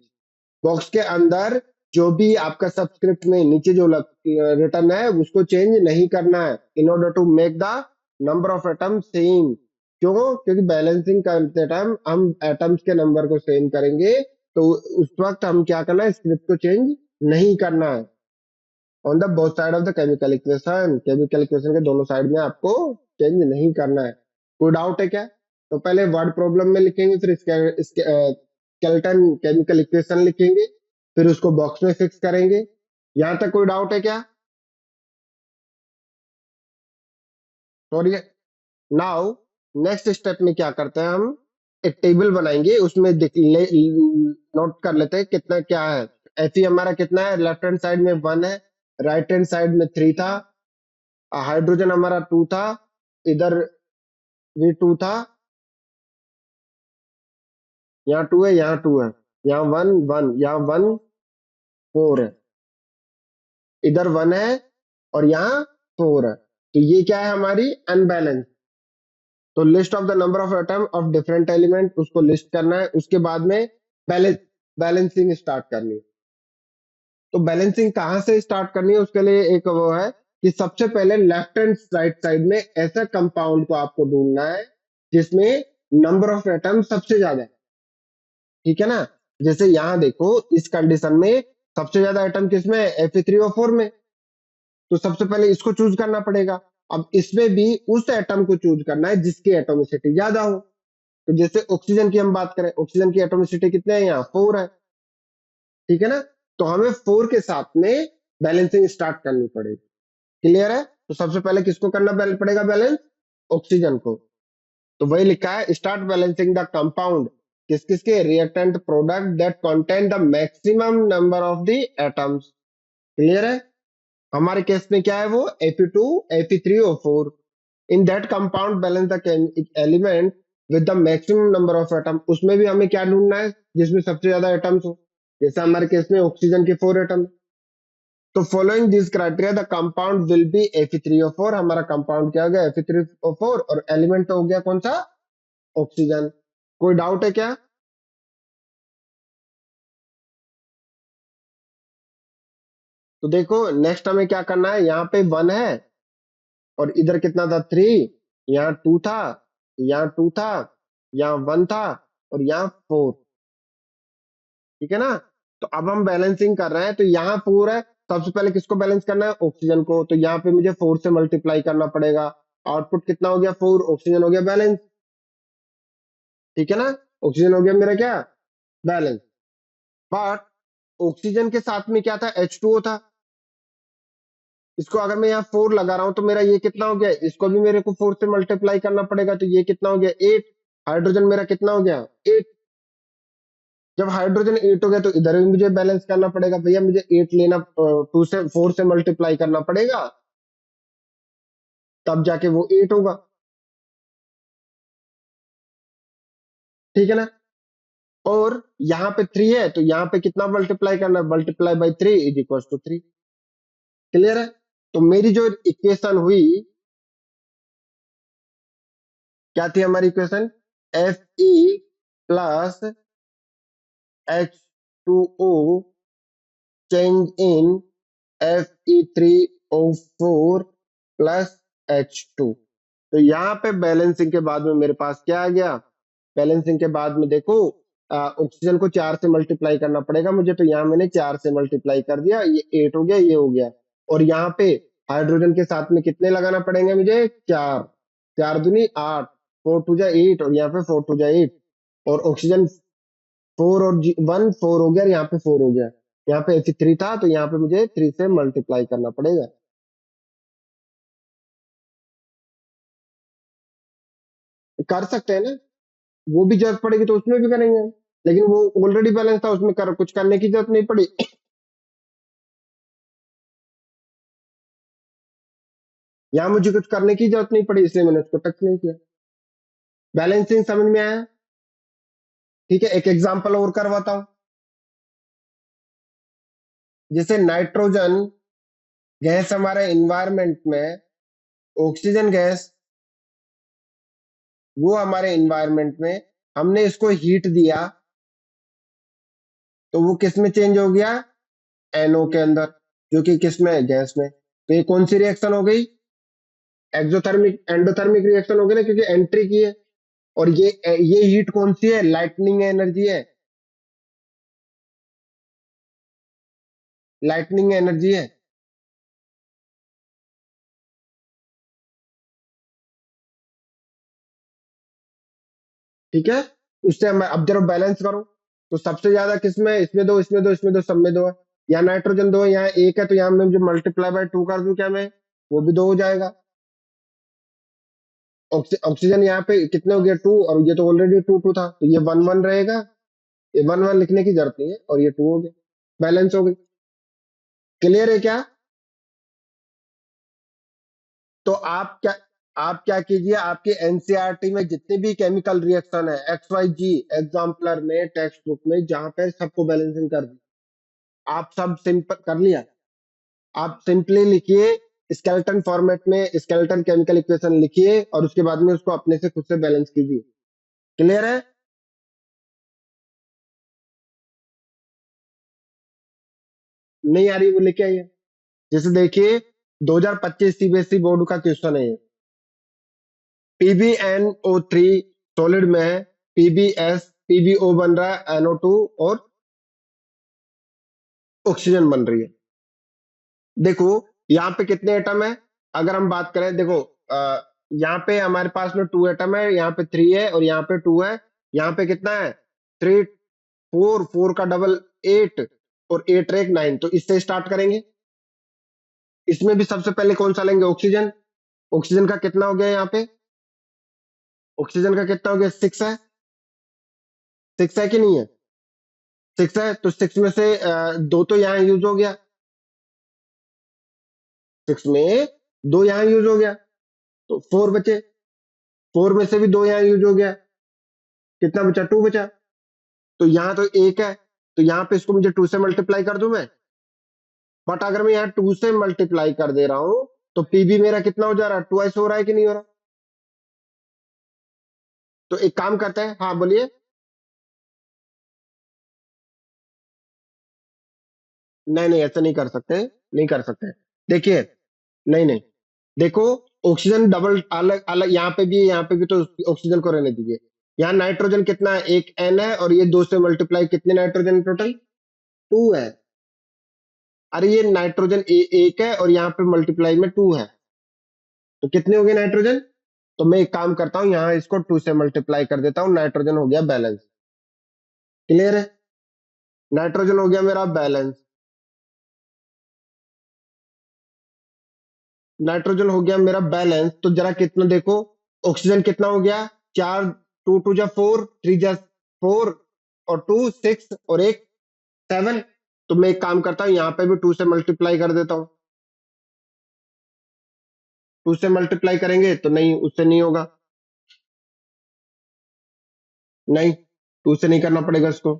Box के अंदर जो भी आपका सबस्क्रिप्ट में नीचे जो रिटर्न है उसको चेंज नहीं करना है, in order to make the number of atom same. क्यों? क्योंकि बैलेंसिंग करते टाइम हम एटम्स के नंबर को सेम करेंगे, तो उस वक्त हम क्या करना है, स्क्रिप्ट को चेंज नहीं करना है। On the both side of the chemical equation, chemical equation के दोनों साइड में आपको चेंज नहीं करना है। कोई डाउट है क्या? तो पहले वर्ड प्रॉब्लम में लिखेंगे, फिर स्केलेटन केमिकल इक्वेशन लिखेंगे, फिर उसको बॉक्स में फिक्स करेंगे। यहां तक कोई डाउट है क्या? सॉरी। नाउ नेक्स्ट स्टेप में क्या करते हैं, हम एक टेबल बनाएंगे, उसमें नोट कर लेते हैं कितना क्या है। एफ हमारा कितना है, लेफ्ट हैंड साइड में 1 है, राइट हैंड साइड में 3 था, हाइड्रोजन हमारा 2 था, इधर भी 2 था, यहाँ 2 है, यहाँ 2 है, यहाँ 1 1, यहाँ 1 4 है, इधर 1 है और यहाँ 4 है। तो ये क्या है, हमारी अनबैलेंस। तो list of the number of atom of different element, उसको लिस्ट करना है, उसके बाद में बैलेंस बैलेंसिंग स्टार्ट करनी है। तो बैलेंसिंग कहाँ से स्टार्ट करनी है, उसके लिए एक वो है कि सबसे पहले लेफ्ट हैंड राइट साइड में ऐसा कंपाउंड को आपको ढूंढना है जिसमें नंबर ऑफ एटम सबसे ज्यादा है। ठीक है ना? जैसे यहाँ देखो, इस कंडीशन में सबसे ज्यादा एटम किसमें है, Fe3O4 में। तो सबसे पहले इसको चूज करना पड़ेगा। अब इसमें भी उस एटम को चूज करना है जिसकी एटोमिसिटी ज्यादा हो। तो जैसे ऑक्सीजन की हम बात करें, ऑक्सीजन की एटोमिसिटी कितने है, यहाँ 4 है। ठीक है ना? तो हमें 4 के साथ में बैलेंसिंग स्टार्ट करनी पड़ेगी। क्लियर है? तो सबसे पहले किसको करना पड़ेगा बैलेंस, ऑक्सीजन को। तो वही लिखा है, स्टार्ट बैलेंसिंग द कंपाउंड, किस किस के, reactant product that contain the maximum number of the atoms. Clear है? हमारे केस में क्या है, वो Fe2 Fe3O4। In that compound balance the element with the maximum number of atom, उसमें भी हमें क्या ढूंढना है, जिसमें सबसे ज्यादा एटम्स हो। जैसे हमारे केस में ऑक्सीजन के 4 एटम। तो following this criteria the compound will be Fe3O4। हमारा कंपाउंड क्या हो गया, Fe3O4, और एलिमेंट हो गया कौन सा, ऑक्सीजन। कोई डाउट है क्या? तो देखो नेक्स्ट हमें क्या करना है, यहाँ पे 1 है और इधर कितना था, 3, यहाँ 2 था, यहाँ 2 था, यहाँ 1 था और यहाँ 4। ठीक है ना? तो अब हम बैलेंसिंग कर रहे हैं, तो यहाँ 4 है, सबसे पहले किसको बैलेंस करना है, ऑक्सीजन को। तो यहाँ पे मुझे 4 से मल्टीप्लाई करना पड़ेगा। आउटपुट कितना हो गया, 4, ऑक्सीजन हो गया बैलेंस। ठीक है ना? ऑक्सीजन हो गया मेरा क्या, बैलेंस। बट ऑक्सीजन के साथ में क्या था, H2O था। इसको अगर मैं यहाँ 4 लगा रहा हूं तो मेरा ये कितना हो गया, इसको भी मेरे को 4 से मल्टीप्लाई करना पड़ेगा। तो ये कितना हो गया, 8। हाइड्रोजन मेरा कितना हो गया, 8। जब हाइड्रोजन 8 हो गया तो इधर भी मुझे बैलेंस करना पड़ेगा, भैया मुझे 8 लेना, 2 से 4 से मल्टीप्लाई करना पड़ेगा, तब जाके वो 8 होगा। ठीक है ना? और यहाँ पे 3 है, तो यहाँ पे कितना मल्टीप्लाई करना है, multiply by 3 is equal to 3। Clear है? तो मेरी जो इक्वेशन हुई, क्या थी हमारी equation, Fe plus H2O change in Fe3O4 plus H2। तो यहाँ पे बैलेंसिंग के बाद में मेरे पास क्या आ गया, बैलेंसिंग के बाद में देखो, ऑक्सीजन को 4 से मल्टीप्लाई करना पड़ेगा मुझे, तो यहाँ मैंने 4 से मल्टीप्लाई कर दिया, ये 8 हो गया, ये हो गया। और यहाँ पे हाइड्रोजन के साथ में कितने लगाना पड़ेंगे मुझे, 4, 4 दूनी 8, 4 टू जा 8, और यहाँ पे 4 टू जा 8। और ऑक्सीजन 4 और 1 4 हो गया, और यहाँ पे 4 हो गया। यहाँ पे H3 था, तो यहाँ पे मुझे 3 से मल्टीप्लाई करना पड़ेगा। कर सकते हैं ना, वो भी जरूरत पड़ेगी तो उसमें भी करेंगे हम। लेकिन वो ऑलरेडी बैलेंस था, उसमें कुछ करने की जरूरत नहीं पड़ी। यहाँ मुझे कुछ करने की जरूरत नहीं पड़ी, इसलिए मैंने उसको टच नहीं किया। बैलेंसिंग समझ में आया? ठीक है, एक एग्जांपल और करवाता हूं। जैसे नाइट्रोजन गैस हमारे एनवायरमेंट में, ऑक्सीजन गैस वो हमारे एनवायरमेंट में, हमने इसको हीट दिया तो वो किस में चेंज हो गया, NO के अंदर, जो कि किस में है, गैस में। तो ये कौन सी रिएक्शन हो गई, एक्सोथर्मिक एंडोथर्मिक रिएक्शन हो गई ना, क्योंकि एंट्री की है। और ये हीट कौन सी है, लाइटनिंग एनर्जी है, लाइटनिंग एनर्जी है। ठीक है। उससे हम अब जरा बैलेंस करो, तो सबसे ज्यादा किसमें, इसमें दो, इसमें दो, इसमें दो, सब में दो है। यहाँ नाइट्रोजन दो है, यहाँ एक है, तो यहाँ में जो मल्टीप्लाई बाय 2 कर दूं क्या मैं, वो भी 2 हो जाएगा। ऑक्सीजन यहाँ पे कितने हो गया, 2, और ये तो ऑलरेडी 2 था, तो ये 1 1 रहेगा। ये 1 1 लिखने की जरूरत नहीं है, और ये 2 हो गया, बैलेंस हो गई। क्लियर है क्या? तो आप क्या कीजिए, आपके एनसीईआरटी में जितने भी केमिकल रिएक्शन है, एक्स वाई जी एग्जाम्पलर में, टेक्स्ट बुक में, जहां पे सबको बैलेंसिंग कर दी, आप सब सिंपल कर लिया। आप सिंपली लिखिए, स्केलेटन फॉर्मेट में स्केलेटन केमिकल इक्वेशन लिखिए, और उसके बाद में उसको अपने से खुद से बैलेंस कीजिए। क्लियर है? नहीं आ रही वो लेके आइए। जैसे देखिए, 2025 सीबीएसई बोर्ड का क्वेश्चन है, PbNO3 सॉलिड में है, PbS PbO बन रहा है, NO2 और ऑक्सीजन बन रही है। देखो यहाँ पे कितने एटम है, अगर हम बात करें, देखो यहाँ पे हमारे पास में 2 एटम है, यहाँ पे 3 है, और यहाँ पे 2 है। यहाँ पे कितना है, 3 4 4 का डबल 8, और 8 रेक 9, तो इससे स्टार्ट करेंगे। इसमें भी सबसे पहले कौन सा लेंगे, ऑक्सीजन। ऑक्सीजन का कितना हो गया यहाँ पे, ऑक्सीजन का कितना हो गया, 6 है। 6 है कि नहीं है, 6 है, तो 6 में से 2 तो यहाँ यूज हो गया, 6 में 2 यहाँ यूज हो गया, तो 4 बचे। 4 में से भी 2 यहाँ यूज हो गया, कितना बचा, 2 बचा। तो यहाँ तो 1 है, तो यहाँ पे इसको मुझे 2 से मल्टीप्लाई कर दूं मैं। बट अगर मैं यहाँ 2 से मल्टीप्लाई कर दे रहा हूं, तो पीबी मेरा कितना हो जा रहा है, 2 हो रहा है कि नहीं हो रहा। तो एक काम करते हैं, हाँ बोलिए। नहीं नहीं, ऐसा नहीं कर सकते, नहीं कर सकते। देखिए, नहीं नहीं, देखो, ऑक्सीजन डबल अलग अलग, यहाँ पे भी, यहाँ पे भी, तो ऑक्सीजन को रहने दीजिए। यहाँ नाइट्रोजन कितना है, एक एन है, और ये 2 से मल्टीप्लाई, कितने नाइट्रोजन टोटल, 2 है। अरे ये नाइट्रोजन एक है, और यहाँ पे मल्टीप्लाई में 2 है, तो कितने हो गए नाइट्रोजन। तो मैं एक काम करता हूँ, यहाँ इसको 2 से मल्टीप्लाई कर देता हूँ, नाइट्रोजन हो गया बैलेंस। क्लियर है, नाइट्रोजन हो गया मेरा बैलेंस। नाइट्रोजन हो गया मेरा बैलेंस, तो जरा कितना देखो, ऑक्सीजन कितना हो गया, 4, 2 2 जा 4, 3 जा 4, और 2 6, और एक 7। तो मैं एक काम करता हूँ, यहाँ पे भी 2 से मल्टीप्लाई कर देता हूँ। 2 से मल्टीप्लाई करेंगे तो नहीं, उससे नहीं होगा, नहीं, 2 से नहीं करना पड़ेगा इसको,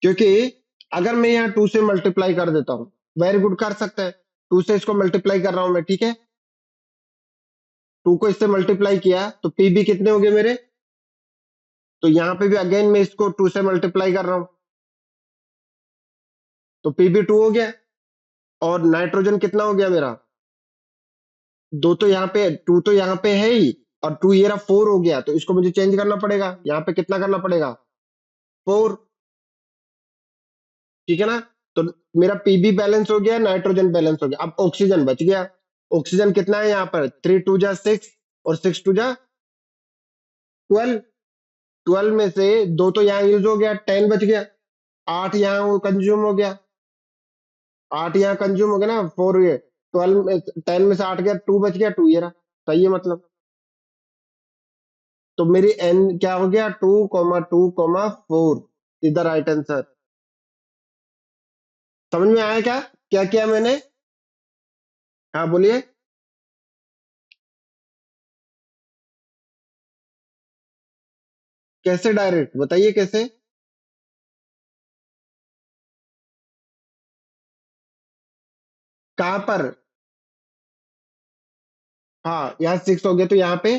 क्योंकि अगर मैं यहाँ 2 से मल्टीप्लाई कर देता हूँ, वेरी गुड, कर सकते हैं, 2 से इसको मल्टीप्लाई कर रहा हूं मैं, ठीक है। 2 को इससे मल्टीप्लाई किया, तो पीबी कितने हो गए मेरे, तो यहाँ पे भी अगेन मैं इसको 2 से मल्टीप्लाई कर रहा हूं, तो पीबी 2 हो गया। और नाइट्रोजन कितना हो गया मेरा, 2 तो यहाँ पे, 2 तो यहाँ पे है ही, और 2 ये रहा 4 हो गया, तो इसको मुझे चेंज करना पड़ेगा, यहाँ पे कितना करना पड़ेगा, 4। ठीक है ना। तो मेरा पीबी बैलेंस हो गया, नाइट्रोजन बैलेंस हो गया, अब ऑक्सीजन बच गया। ऑक्सीजन कितना है यहाँ पर, 3 2 जा 6, और 6 2 जा 12। 12 में से 2 तो यहाँ यूज हो गया, 10 बच गया। 8 यहाँ कंज्यूम हो गया, 8 यहाँ कंज्यूम हो गया ना, 4 ये 12 में, 10 में से 8 गया, 2 बच गया, 2 ये रहा। सही है मतलब। तो मेरी एन क्या हो गया, 2,2,4 इज द राइट आंसर। समझ में आया क्या, क्या किया मैंने। हाँ बोलिए। कैसे डायरेक्ट बताइए, कैसे। कहां पर, हाँ यहाँ 6 हो गया, तो यहाँ पे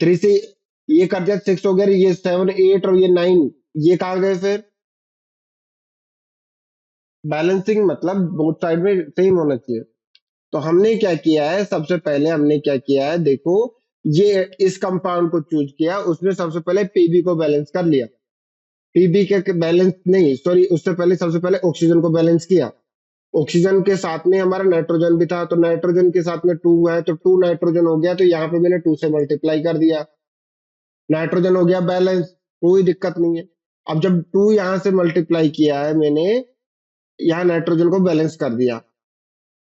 3 से ये कर दिया, 6 हो गया, ये 7 8 और ये 9, ये कहा गए फिर। बैलेंसिंग मतलब बोथ साइड में सेम होना चाहिए। तो हमने क्या किया है, सबसे पहले हमने क्या किया है, देखो, ये इस कंपाउंड को चूज किया, उसमें सबसे पहले पीबी को बैलेंस कर लिया। पीबी के बैलेंस नहीं, सॉरी, उससे पहले सबसे पहले ऑक्सीजन को बैलेंस किया। ऑक्सीजन के साथ में हमारा नाइट्रोजन भी था, तो नाइट्रोजन के साथ में 2 है, तो 2 नाइट्रोजन हो गया, तो यहाँ पे मैंने 2 से मल्टीप्लाई कर दिया, नाइट्रोजन हो गया बैलेंस, कोई दिक्कत नहीं है। अब जब 2 यहाँ से मल्टीप्लाई किया है मैंने, यहाँ नाइट्रोजन को बैलेंस कर दिया।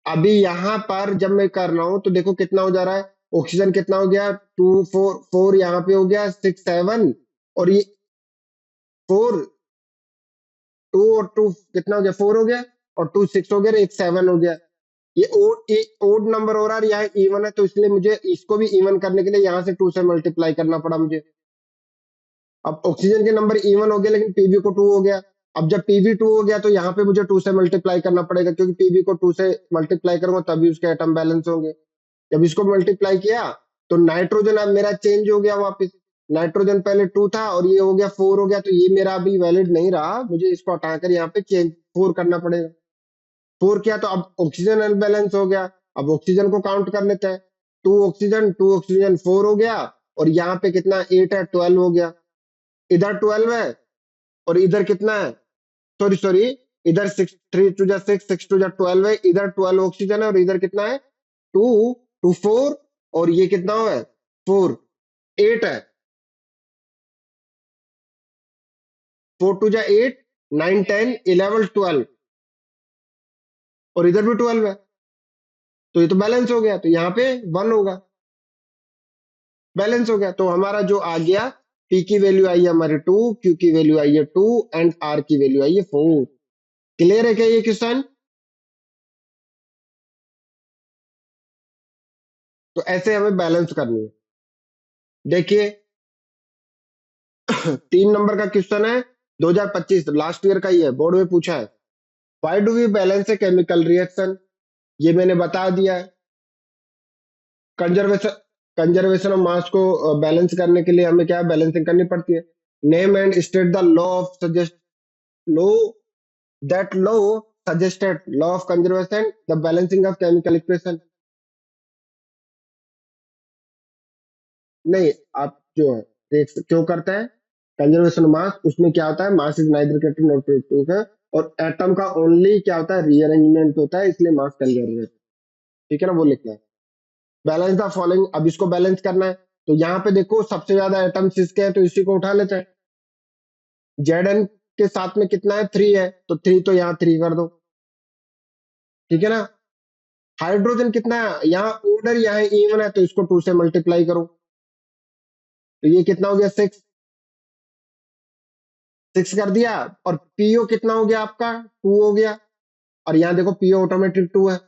अभी यहाँ पर जब मैं कर रहा हूं तो देखो कितना हो जा रहा है, ऑक्सीजन कितना हो गया, 2 4 4 यहाँ पे हो गया, 6 7, और ये 4 2 और 2 कितना हो गया, 4 हो गया, और 2 6 हो गया, एक 7 हो गया। ये ओड नंबर हो रहा है, यहाँ इवन है, तो इसलिए मुझे इसको भी इवन करने के लिए यहाँ से 2 से मल्टीप्लाई करना पड़ा मुझे। अब ऑक्सीजन के नंबर इवन हो गया, लेकिन पीबी को 2 हो गया। अब जब पीबी 2 हो गया तो यहाँ पे मुझे 2 से मल्टीप्लाई करना पड़ेगा, क्योंकि पीबी को 2 से मल्टीप्लाई करूंगा तभी उसके एटम बैलेंस होंगे। जब इसको मल्टीप्लाई किया तो नाइट्रोजन अब मेरा चेंज हो गया वापस, नाइट्रोजन पहले 2 था और ये हो गया 4 हो गया, तो ये मेरा अभी वैलिड नहीं रहा, मुझे इसको हटाकर यहाँ पे चेंज 4 करना पड़ेगा। 4 किया तो अब ऑक्सीजन अनबैलेंस हो गया। अब ऑक्सीजन को काउंट कर लेते हैं, 2 ऑक्सीजन 4 हो गया, और यहाँ पे कितना 8 है, 12 हो गया। इधर 12 है और इधर कितना है, सॉरी सॉरी, इधर 6 3 टू जा 6 6 टू जा 12 है, इधर 12 ऑक्सीजन है, और इधर कितना है 2 2 4, और ये कितना है 4 8 है, 4 टू जा 8 9 10 11 12, और इधर भी 12 है, तो ये तो बैलेंस हो गया, तो यहाँ पे 1 होगा, बैलेंस हो गया। तो हमारा जो आ गया, पी की वैल्यू आई है हमारी 2, क्यू की वैल्यू आई है 2, एंड आर की वैल्यू आई है 4। क्लियर है क्या ये क्वेश्चन? तो ऐसे हमें बैलेंस करनी है। देखिए 3 नंबर का क्वेश्चन है, 2025 लास्ट ईयर का ही है, बोर्ड में पूछा है, why do we balance a chemical reaction. ये मैंने बता दिया है। कंजर्वेशन कंजर्वेशन ऑफ मास को बैलेंस करने के लिए हमें क्या बैलेंसिंग करनी पड़ती है। Name and state the law of suggest law that law suggested law of conservation the balancing of chemical equation. नहीं, आप जो है देख क्यों करते हैं कंजर्वेशन मास, उसमें क्या होता है, mass is neither greater not equal है, और एटम का ओनली क्या होता है, रीअरेंजमेंट होता है, इसलिए मास कंजर्व है। ठीक है ना, वो लिखना है। बैलेंस द फॉलोइंग, अब इसको बैलेंस करना है, तो यहाँ पे देखो सबसे ज्यादा एटम किसके हैं, तो इसी को उठा लेते हैं। जेड एन के साथ में कितना है, 3 है, तो 3 तो यहाँ 3 कर दो। ठीक है ना। हाइड्रोजन कितना है, यहाँ ऑर्डर यहाँ इवन है, तो इसको 2 से मल्टीप्लाई करो, तो ये कितना हो गया 6, 6 कर दिया। और पीओ कितना हो गया आपका 2 हो गया, और यहाँ देखो पीओ ऑटोमेटिक 2 है,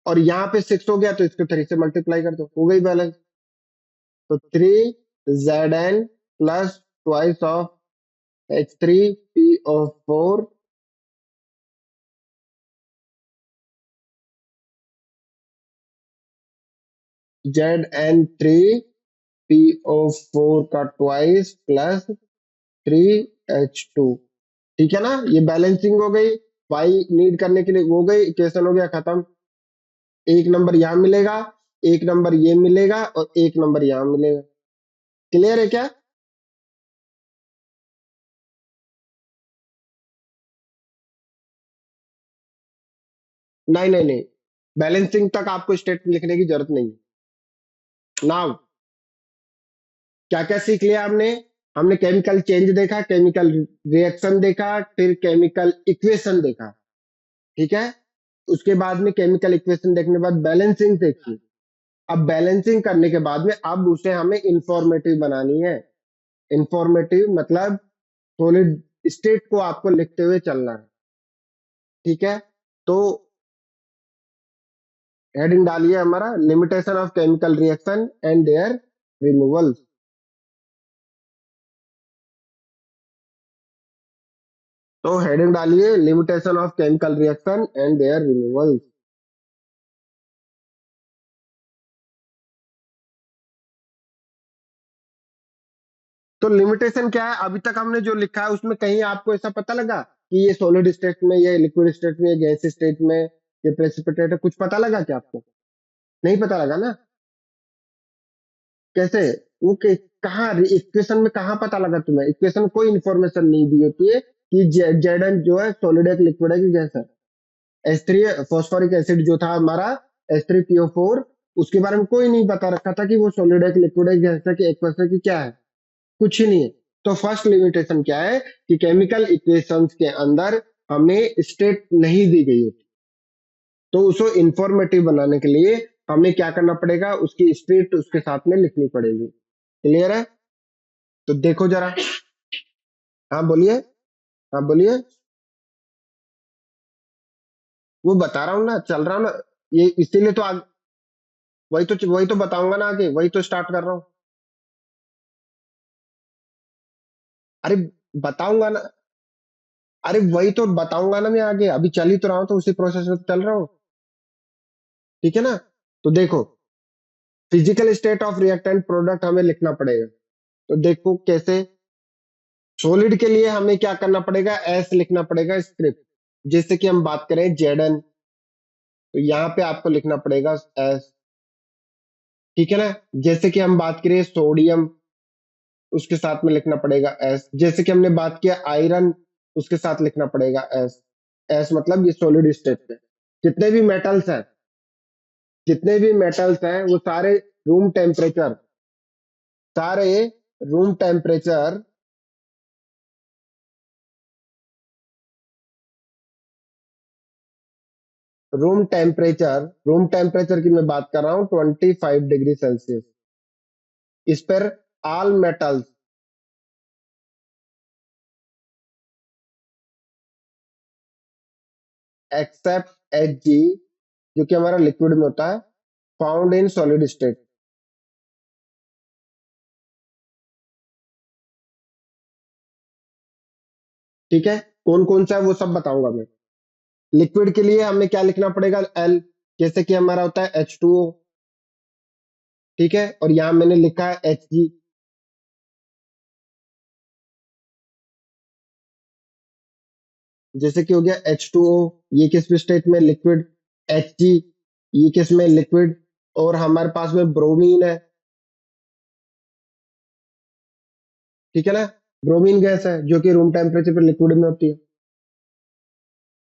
और यहाँ पे 6 हो गया, तो इसको 3 से मल्टीप्लाई कर दो, हो गई बैलेंस। तो 3 Zn plus twice of H3PO4 Zn3PO4 का ट्वाइस प्लस 3H2। ठीक है ना, ये बैलेंसिंग हो गई, वाई नीड करने के लिए हो गई, इक्वेशन हो गया खत्म। एक नंबर यहाँ मिलेगा, एक नंबर ये मिलेगा, और एक नंबर यहाँ मिलेगा। क्लियर है क्या? नहीं नहीं नहीं, बैलेंसिंग तक आपको स्टेट लिखने की जरूरत नहीं। नाउ क्या क्या सीख लिया हमने? हमने केमिकल चेंज देखा, केमिकल रिएक्शन देखा, फिर केमिकल इक्वेशन देखा। ठीक है, उसके बाद में केमिकल इक्वेशन देखने के बाद बैलेंसिंग देखी। अब बैलेंसिंग करने के बाद में अब उसे हमें इंफॉर्मेटिव बनानी है। इंफॉर्मेटिव मतलब सॉलिड स्टेट को आपको लिखते हुए चलना है। ठीक है, तो हेडिंग डालिए हमारा limitation of chemical reaction and their removal. तो हेडिंग डालिए limitation of chemical reaction and their removal. तो लिमिटेशन क्या है, अभी तक हमने जो लिखा है उसमें कहीं आपको ऐसा पता लगा कि ये सॉलिड स्टेट में, ये लिक्विड स्टेट में, ये गैस स्टेट में, ये प्रेसिपिटेट है, कुछ पता लगा क्या आपको? नहीं पता लगा ना। कैसे? वो कहाँ इक्वेशन में कहाँ पता लगा तुम्हें? इक्वेशन कोई इंफॉर्मेशन नहीं दी होती है कि जेड एन जो है सॉलिड है, लिक्विड है कि गैस है। H3 फॉस्फोरिक एसिड जो था हमारा H3PO4, उसके बारे में कोई नहीं बता रखा था कि वो सॉलिड है कि लिक्विड है, गैस है कि एक्वस है कि क्या है, कुछ ही नहीं है। तो फर्स्ट लिमिटेशन क्या है कि केमिकल इक्वेशंस के अंदर हमें स्टेट नहीं दी गई होती। तो उसको इंफॉर्मेटिव बनाने के लिए हमें क्या करना पड़ेगा, उसकी स्टेट उसके साथ में लिखनी पड़ेगी। क्लियर है? तो देखो जरा। हाँ बोलिए। हाँ बोलिए। वो बता रहा हूँ ना, चल रहा हूँ ना, ये इसीलिए तो आग, वही तो बताऊंगा ना आगे, वही तो स्टार्ट कर रहा हूँ। अरे बताऊंगा ना, अरे वही तो बताऊंगा ना मैं आगे, अभी चल ही तो रहा हूँ, तो उसी प्रोसेस में तो चल रहा हूँ। ठीक है ना? तो देखो, physical state of reactant product हमें लिखना पड़ेगा। तो देखो कैसे। सॉलिड के लिए हमें क्या करना पड़ेगा, एस लिखना पड़ेगा स्क्रिप्ट। जैसे कि हम बात करें जेडन, तो यहाँ पे आपको लिखना पड़ेगा एस। ठीक है ना? जैसे कि हम बात करें सोडियम, उसके साथ में लिखना पड़ेगा एस। जैसे कि हमने बात किया आयरन, उसके साथ लिखना पड़ेगा एस। एस मतलब ये सॉलिड स्टेट है। जितने भी मेटल्स हैं, जितने भी मेटल्स हैं वो सारे रूम टेम्परेचर, सारे रूम टेम्परेचर, रूम टेम्परेचर की मैं बात कर रहा हूँ 25 डिग्री सेल्सियस। इस पर ऑल मेटल्स एक्सेप्ट Hg, जो कि हमारा लिक्विड में होता है, फाउंड इन सॉलिड स्टेट। ठीक है? कौन कौन सा है वो सब बताऊंगा मैं। लिक्विड के लिए हमें क्या लिखना पड़ेगा, एल। जैसे कि हमारा होता है H2O। ठीक है? और यहां मैंने लिखा है Hg। जैसे कि हो गया H2O, ये किस स्टेट में, लिक्विड। Hg, ये किस में, लिक्विड। और हमारे पास में ब्रोमीन है। ठीक है ना? ब्रोमीन गैस है जो कि रूम टेम्परेचर पर लिक्विड में होती है।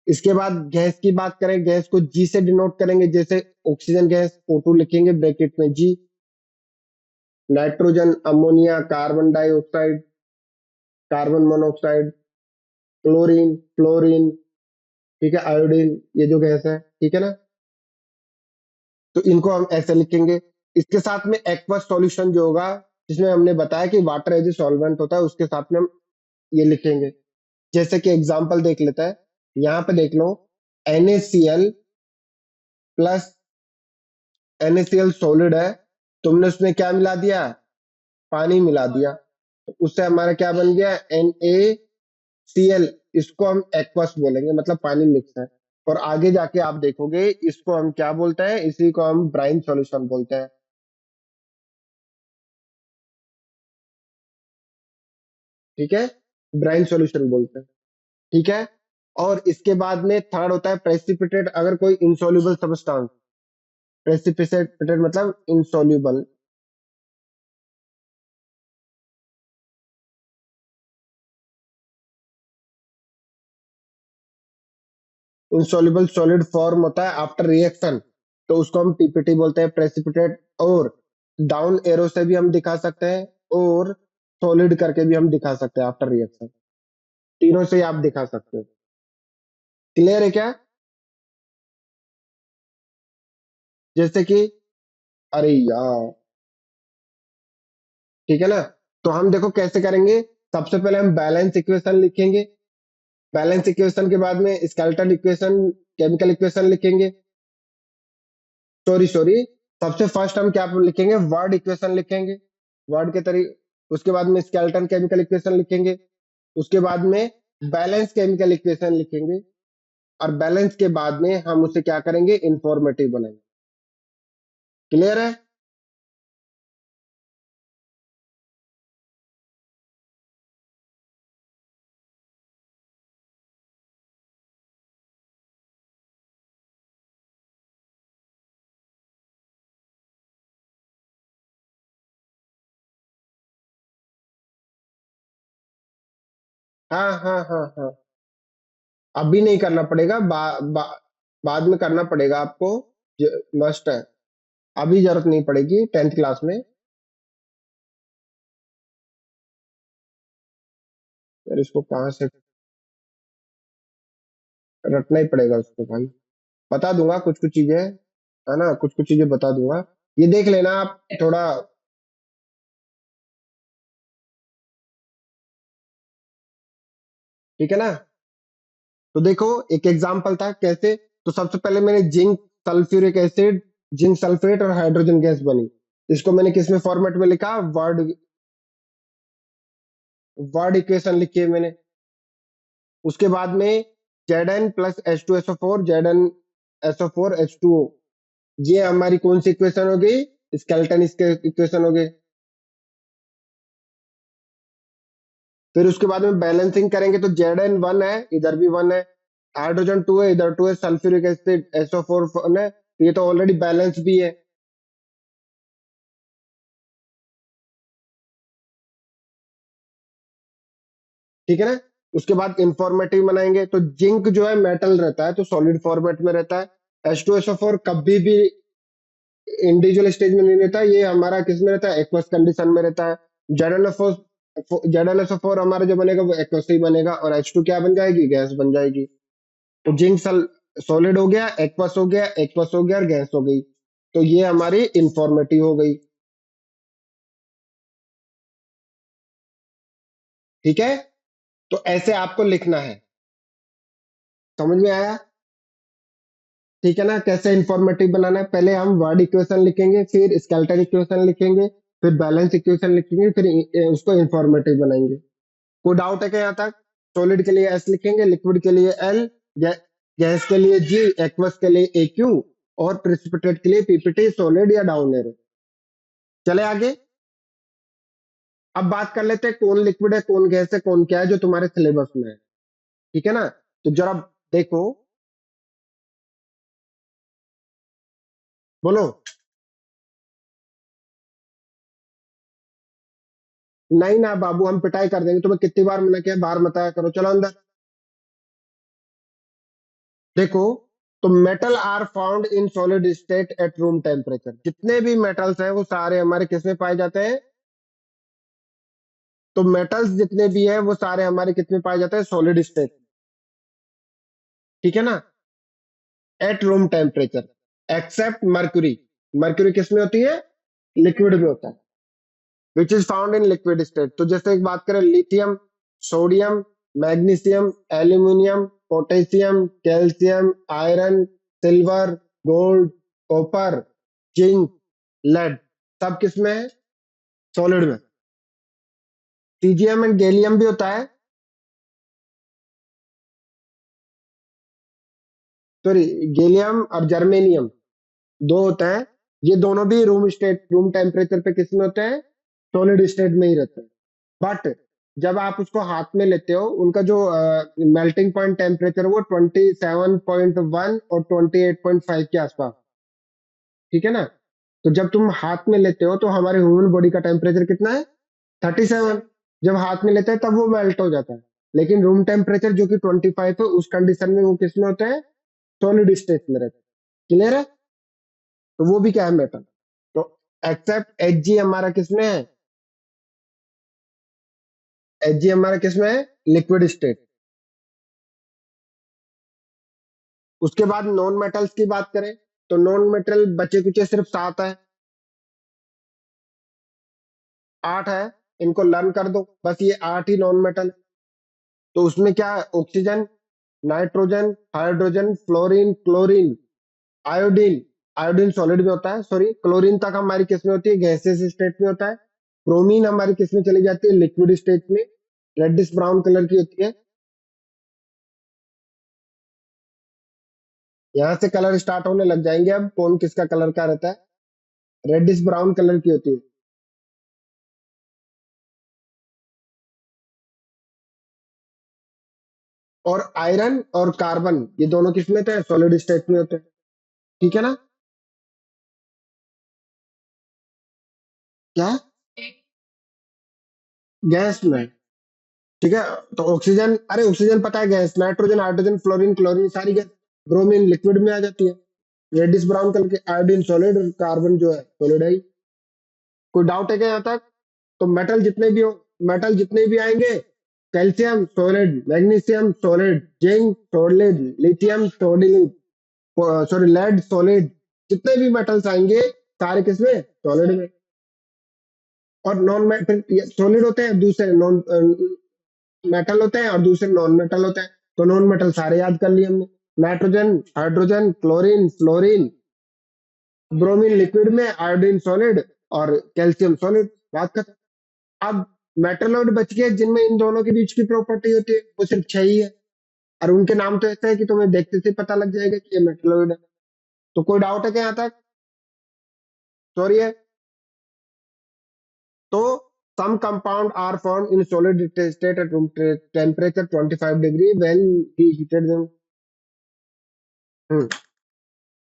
इसके बाद गैस की बात करें, गैस को जी से डिनोट करेंगे। जैसे ऑक्सीजन गैस O2 लिखेंगे ब्रैकेट में g. Nitrogen, ammonia, carbon dioxide, carbon monoxide, chlorine, fluorine. ठीक है? आयोडीन, ये जो गैस है। ठीक है ना? तो इनको हम ऐसे लिखेंगे। इसके साथ में एक्वस सॉल्यूशन जो होगा, जिसमें हमने बताया कि वाटर एज ए सॉल्वेंट होता है, उसके साथ में हम ये लिखेंगे। जैसे कि एग्जांपल देख लेता है, यहाँ पे देख लो, NaCl प्लस, NaCl सॉलिड है, तुमने उसमें क्या मिला दिया, पानी मिला दिया, तो उससे हमारा क्या बन गया, NaCl। इसको हम एक्वस बोलेंगे, मतलब पानी मिक्स है। और आगे जाके आप देखोगे इसको हम क्या बोलते हैं, इसी को हम ब्राइन सॉल्यूशन बोलते हैं। ठीक है? ब्राइन सॉल्यूशन बोलते हैं। ठीक है? और इसके बाद में थर्ड होता है प्रेसिपिटेट। अगर कोई इंसॉल्युबल सब्सटेंस, प्रेसिपिटेट मतलब इंसॉल्युबल। इंसॉल्युबल सॉलिड फॉर्म होता है आफ्टर रिएक्शन, तो उसको हम पीपीटी बोलते हैं, प्रेसिपिटेट। और डाउन एरो से भी हम दिखा सकते हैं, और सॉलिड करके भी हम दिखा सकते हैं आफ्टर रिएक्शन। तीनों से ही आप दिखा सकते हो। क्लियर है क्या? जैसे कि, अरे यार, ठीक है ना? तो हम देखो कैसे करेंगे। सबसे पहले हम बैलेंस इक्वेशन लिखेंगे। बैलेंस इक्वेशन के बाद में स्केलेटल इक्वेशन, केमिकल इक्वेशन लिखेंगे। सॉरी सॉरी, सबसे फर्स्ट हम क्या लिखेंगे, वर्ड इक्वेशन लिखेंगे, वर्ड के तरीके। उसके बाद में स्केलेटन केमिकल इक्वेशन लिखेंगे। उसके बाद में बैलेंस केमिकल इक्वेशन लिखेंगे। और बैलेंस के बाद में हम उसे क्या करेंगे, इंफॉर्मेटिव बनाएंगे। क्लियर है? हाँ हाँ हाँ हाँ। अभी नहीं करना पड़ेगा, बाद में करना पड़ेगा आपको, मस्ट है। अभी जरूरत नहीं पड़ेगी 10th क्लास में। यार इसको कहाँ से रटना ही पड़ेगा उसको भाई। बता दूंगा कुछ कुछ चीजें, है ना, कुछ कुछ चीजें बता दूंगा। ये देख लेना आप थोड़ा। ठीक है ना। तो देखो एक एग्जांपल था कैसे। तो सबसे पहले मैंने zinc sulphuric acid, zinc sulphate और हाइड्रोजन गैस बनी। इसको मैंने किस में फॉर्मेट में लिखा, वर्ड, वर्ड इक्वेशन लिखी है मैंने। उसके बाद में Zn plus H2SO4, Zn SO4 H2O, ये हमारी कौन सी इक्वेशन हो गई, स्केलेटन इसके इक्वेशन हो गई। फिर उसके बाद में बैलेंसिंग करेंगे तो Zn 1 है, इधर भी 1 है, हाइड्रोजन 2 है, इधर 2 है, सल्फ्यूरिक एसिड SO4 है, तो ये तो ऑलरेडी बैलेंस भी है। ठीक है ना। उसके बाद इंफॉर्मेटिव बनाएंगे तो जिंक जो है मेटल रहता है तो सॉलिड फॉर्मेट में रहता है। H2SO4 कभी भी इंडिविजुअल स्टेज में नहीं रहता, ये हमारा किस में रहता है, एक्वस कंडीशन में रहता है। Z N S O four हमारा जो बनेगा वो एक्वस ही बनेगा, और H2 क्या बन जाएगी, गैस बन जाएगी। तो जिंक सॉलिड हो गया, एक्वस हो गया, एक्वस हो गया और गैस हो गई। तो ये हमारी इंफॉर्मेटिव हो गई। ठीक है। तो ऐसे आपको लिखना है। समझ में आया। ठीक है ना, कैसे इंफॉर्मेटिव बनाना है, पहले हम वर्ड इक्वेशन लिखेंगे, फिर स्केलेटन इक्वेशन लिखेंगे, फिर बैलेंस इक्वेशन लिखेंगे, फिर उसको इंफॉर्मेटिव बनाएंगे। कोई डाउट है क्या यहाँ तक। सॉलिड के लिए एस लिखेंगे, लिक्विड के लिए एल, गैस के लिए जी, एक्वस के लिए ए क्यू, और प्रेसिपिटेट के लिए पीपीटी, सॉलिड या डाउन एरो। चले आगे। अब बात कर लेते हैं कौन लिक्विड है, कौन गैस है, कौन क्या है, जो तुम्हारे सिलेबस में है। ठीक है ना। तो जरा देखो, बोलो। नहीं ना बाबू, हम पिटाई कर देंगे, तुम्हें कितनी बार मना किया, बाहर मत आया करो, चलो अंदर। देखो, तो metal are found in solid state at room temperature, जितने भी मेटल्स हैं वो सारे हमारे किस में पाए जाते हैं। तो मेटल्स जितने भी हैं वो सारे हमारे किस में पाए जाते हैं, सॉलिड स्टेट। ठीक है ना, at room temperature, except mercury. Mercury किस में होती है, लिक्विड में होता है, which is found in liquid state. तो जैसे एक बात करें, lithium, sodium, magnesium, aluminium, potassium, calcium, iron, silver, gold, copper, zinc, lead, सब किस में है, सॉलिड में। सीजियम एंड गैलियम भी होता है, सॉरी, गैलियम और जर्मेनियम दो होता है। ये दोनों भी रूम टेम्परेचर पे किस में होते हैं, सॉलिड स्टेट में ही रहते हैं। बट जब आप उसको हाथ में लेते हो, उनका जो मेल्टिंग पॉइंट टेम्परेचर वो 27.1 और 28.5 के आसपास। ठीक है ना। तो जब तुम हाथ में लेते हो तो हमारे ह्यूमन बॉडी का टेम्परेचर कितना है, 37। जब हाथ में लेते हैं तब वो मेल्ट हो जाता है। लेकिन रूम टेम्परेचर जो कि 25 है, उस कंडीशन में वो किस में होता है, सॉलिड स्टेट में रहता है। क्लियर है। तो वो भी क्या है, मेटल। तो एक्सेप्ट Hg हमारा किसमें है, Hg हमारा किसमें है, लिक्विड स्टेट। उसके बाद नॉन मेटल्स की बात करें, तो नॉन मेटल बचे कुचे सिर्फ 7 है, 8 है। इनको लर्न कर दो, बस ये 8 ही नॉन मेटल। तो उसमें क्या है, oxygen, nitrogen, hydrogen, fluorine, chlorine, iodine. Iodine solid में होता है, सॉरी, क्लोरीन तक हमारी किस में होती है, गैसेस स्टेट में होता है। ब्रोमीन हमारी किस में चली जाती है, लिक्विड स्टेट में, रेडिश ब्राउन कलर की होती है। यहाँ से कलर स्टार्ट होने लग जाएंगे, अब कौन किसका कलर क्या रहता है, रेडिश ब्राउन कलर की होती है। और आयरन और कार्बन ये दोनों किस में थे, सॉलिड स्टेट में होते हैं। ठीक है ना। क्या, गैस में। ठीक है। तो ऑक्सीजन, अरे ऑक्सीजन पता है gas, nitrogen, hydrogen, fluorine, chlorine सारी गैस। ब्रोमीन लिक्विड में आ जाती है, रेडिश ब्राउन कलर के, आयोडीन सॉलिड, और कार्बन जो है सॉलिड है। कोई डाउट है क्या यहाँ तक? तो मेटल जितने भी आएंगे, calcium solid, magnesium solid, zinc solid, lithium solid, sorry lead solid, जितने भी मेटल्स आएंगे सारे किसमें? सॉलिड में। और नॉन सॉलिड होते हैं, दूसरे नॉन मेटल होते हैं, और दूसरे नॉन मेटल होते हैं। तो नॉन मेटल सारे याद कर लिए हमने, nitrogen, hydrogen, chlorine, fluorine, bromine liquid में, आयोडीन सॉलिड, और कैल्शियम सॉलिड। बात खत्म। अब मेटलॉइड बच गए जिनमें इन दोनों के बीच की प्रॉपर्टी होती है, वो सिर्फ 6 ही है। और उनके नाम तो ऐसे है कि तुम्हें देखते से पता लग जाएगा कि ये मेटलॉइड है। तो कोई डाउट है क्या यहाँ तक? सॉरी है। तो some compound are formed in solid state at room temperature 25 degree when we heated them.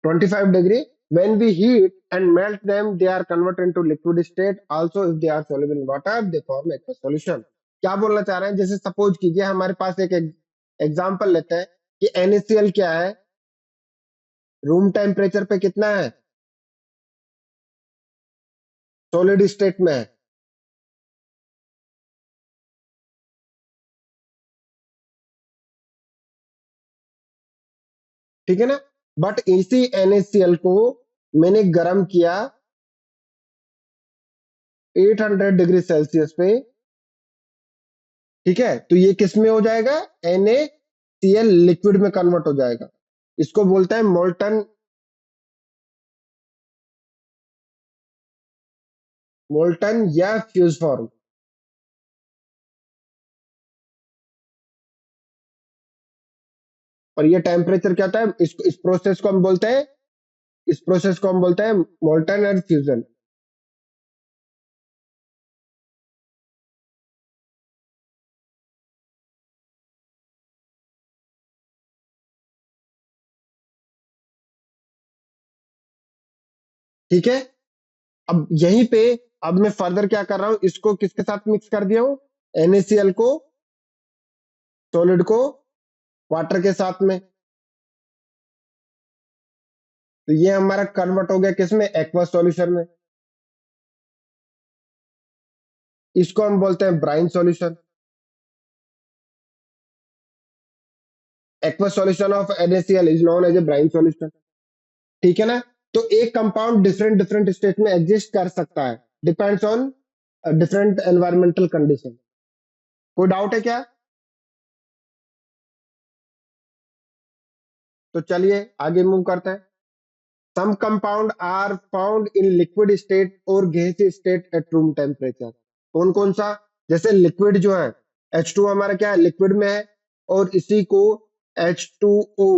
25 degree. When we heat and melt them, they are converted into liquid state. Also, if they are soluble in water, they form aqueous solution. क्या बोलना चाह रहे हैं? जैसे suppose कीजिए हमारे पास एक example लेते हैं कि NaCl क्या है, रूम टेम्परेचर पे कितना है, सॉलिड स्टेट में है, ठीक है ना। बट इसी NaCl को मैंने गर्म किया 800 डिग्री सेल्सियस पे, ठीक है, तो ये किस में हो जाएगा? NaCl लिक्विड में कन्वर्ट हो जाएगा। इसको बोलते हैं मोल्टन या फ्यूज फॉर्म। और ये टेम्परेचर क्या होता है? इस प्रोसेस को हम बोलते हैं, इस प्रोसेस को हम बोलते हैं मोल्टन एंड फ्यूजन। ठीक है। अब यहीं पे, अब मैं फर्दर क्या कर रहा हूं, इसको किसके साथ मिक्स कर दिया हूं? NaCl को, सॉलिड को, वाटर के साथ में। तो ये हमारा कन्वर्ट हो गया किसमें? एक्वस सॉल्यूशन में। इसको हम बोलते हैं brine solution. Aqueous solution of NaCl is known as a brine solution. ठीक है ना। तो एक कंपाउंड डिफरेंट डिफरेंट स्टेट में एग्जिस्ट कर सकता है, depends on different environmental condition. कोई डाउट है क्या? तो चलिए आगे मूव करते हैं। Some compound are found in liquid state और गैसीय स्टेट एट रूम टेम्परेचर। कौन कौन सा? जैसे लिक्विड जो है, H2 हमारा क्या है? लिक्विड में है। और इसी को H2O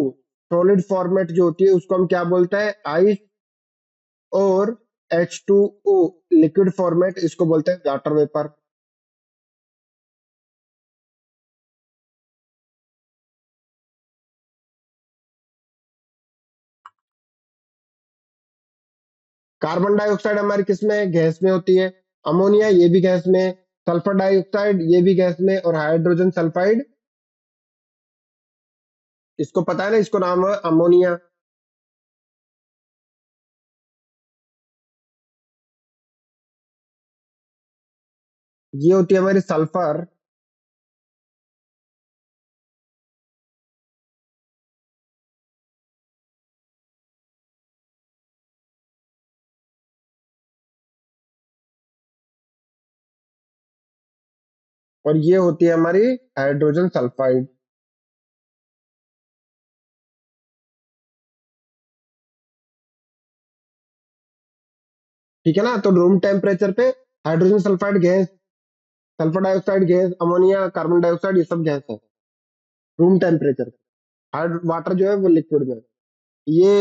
सॉलिड फॉर्मेट जो होती है उसको हम क्या बोलते हैं? आइस। और H2O लिक्विड फॉर्मेट, इसको बोलते हैं वाटर वेपर। कार्बन डाइऑक्साइड हमारी किसमें है? गैस में होती है। अमोनिया ये भी गैस में है। सल्फर डाइऑक्साइड ये भी गैस में। और हाइड्रोजन सल्फाइड, इसको पता है ना, इसको नाम है अमोनिया। ये होती है हमारी सल्फर। और ये होती है हमारी हाइड्रोजन सल्फाइड। ठीक है ना। तो रूम टेम्परेचर पे hydrogen sulphide gas, sulphur dioxide gas, ammonia, carbon dioxide, ये सब गैस है रूम टेम्परेचर। वाटर जो है वो लिक्विड में। ये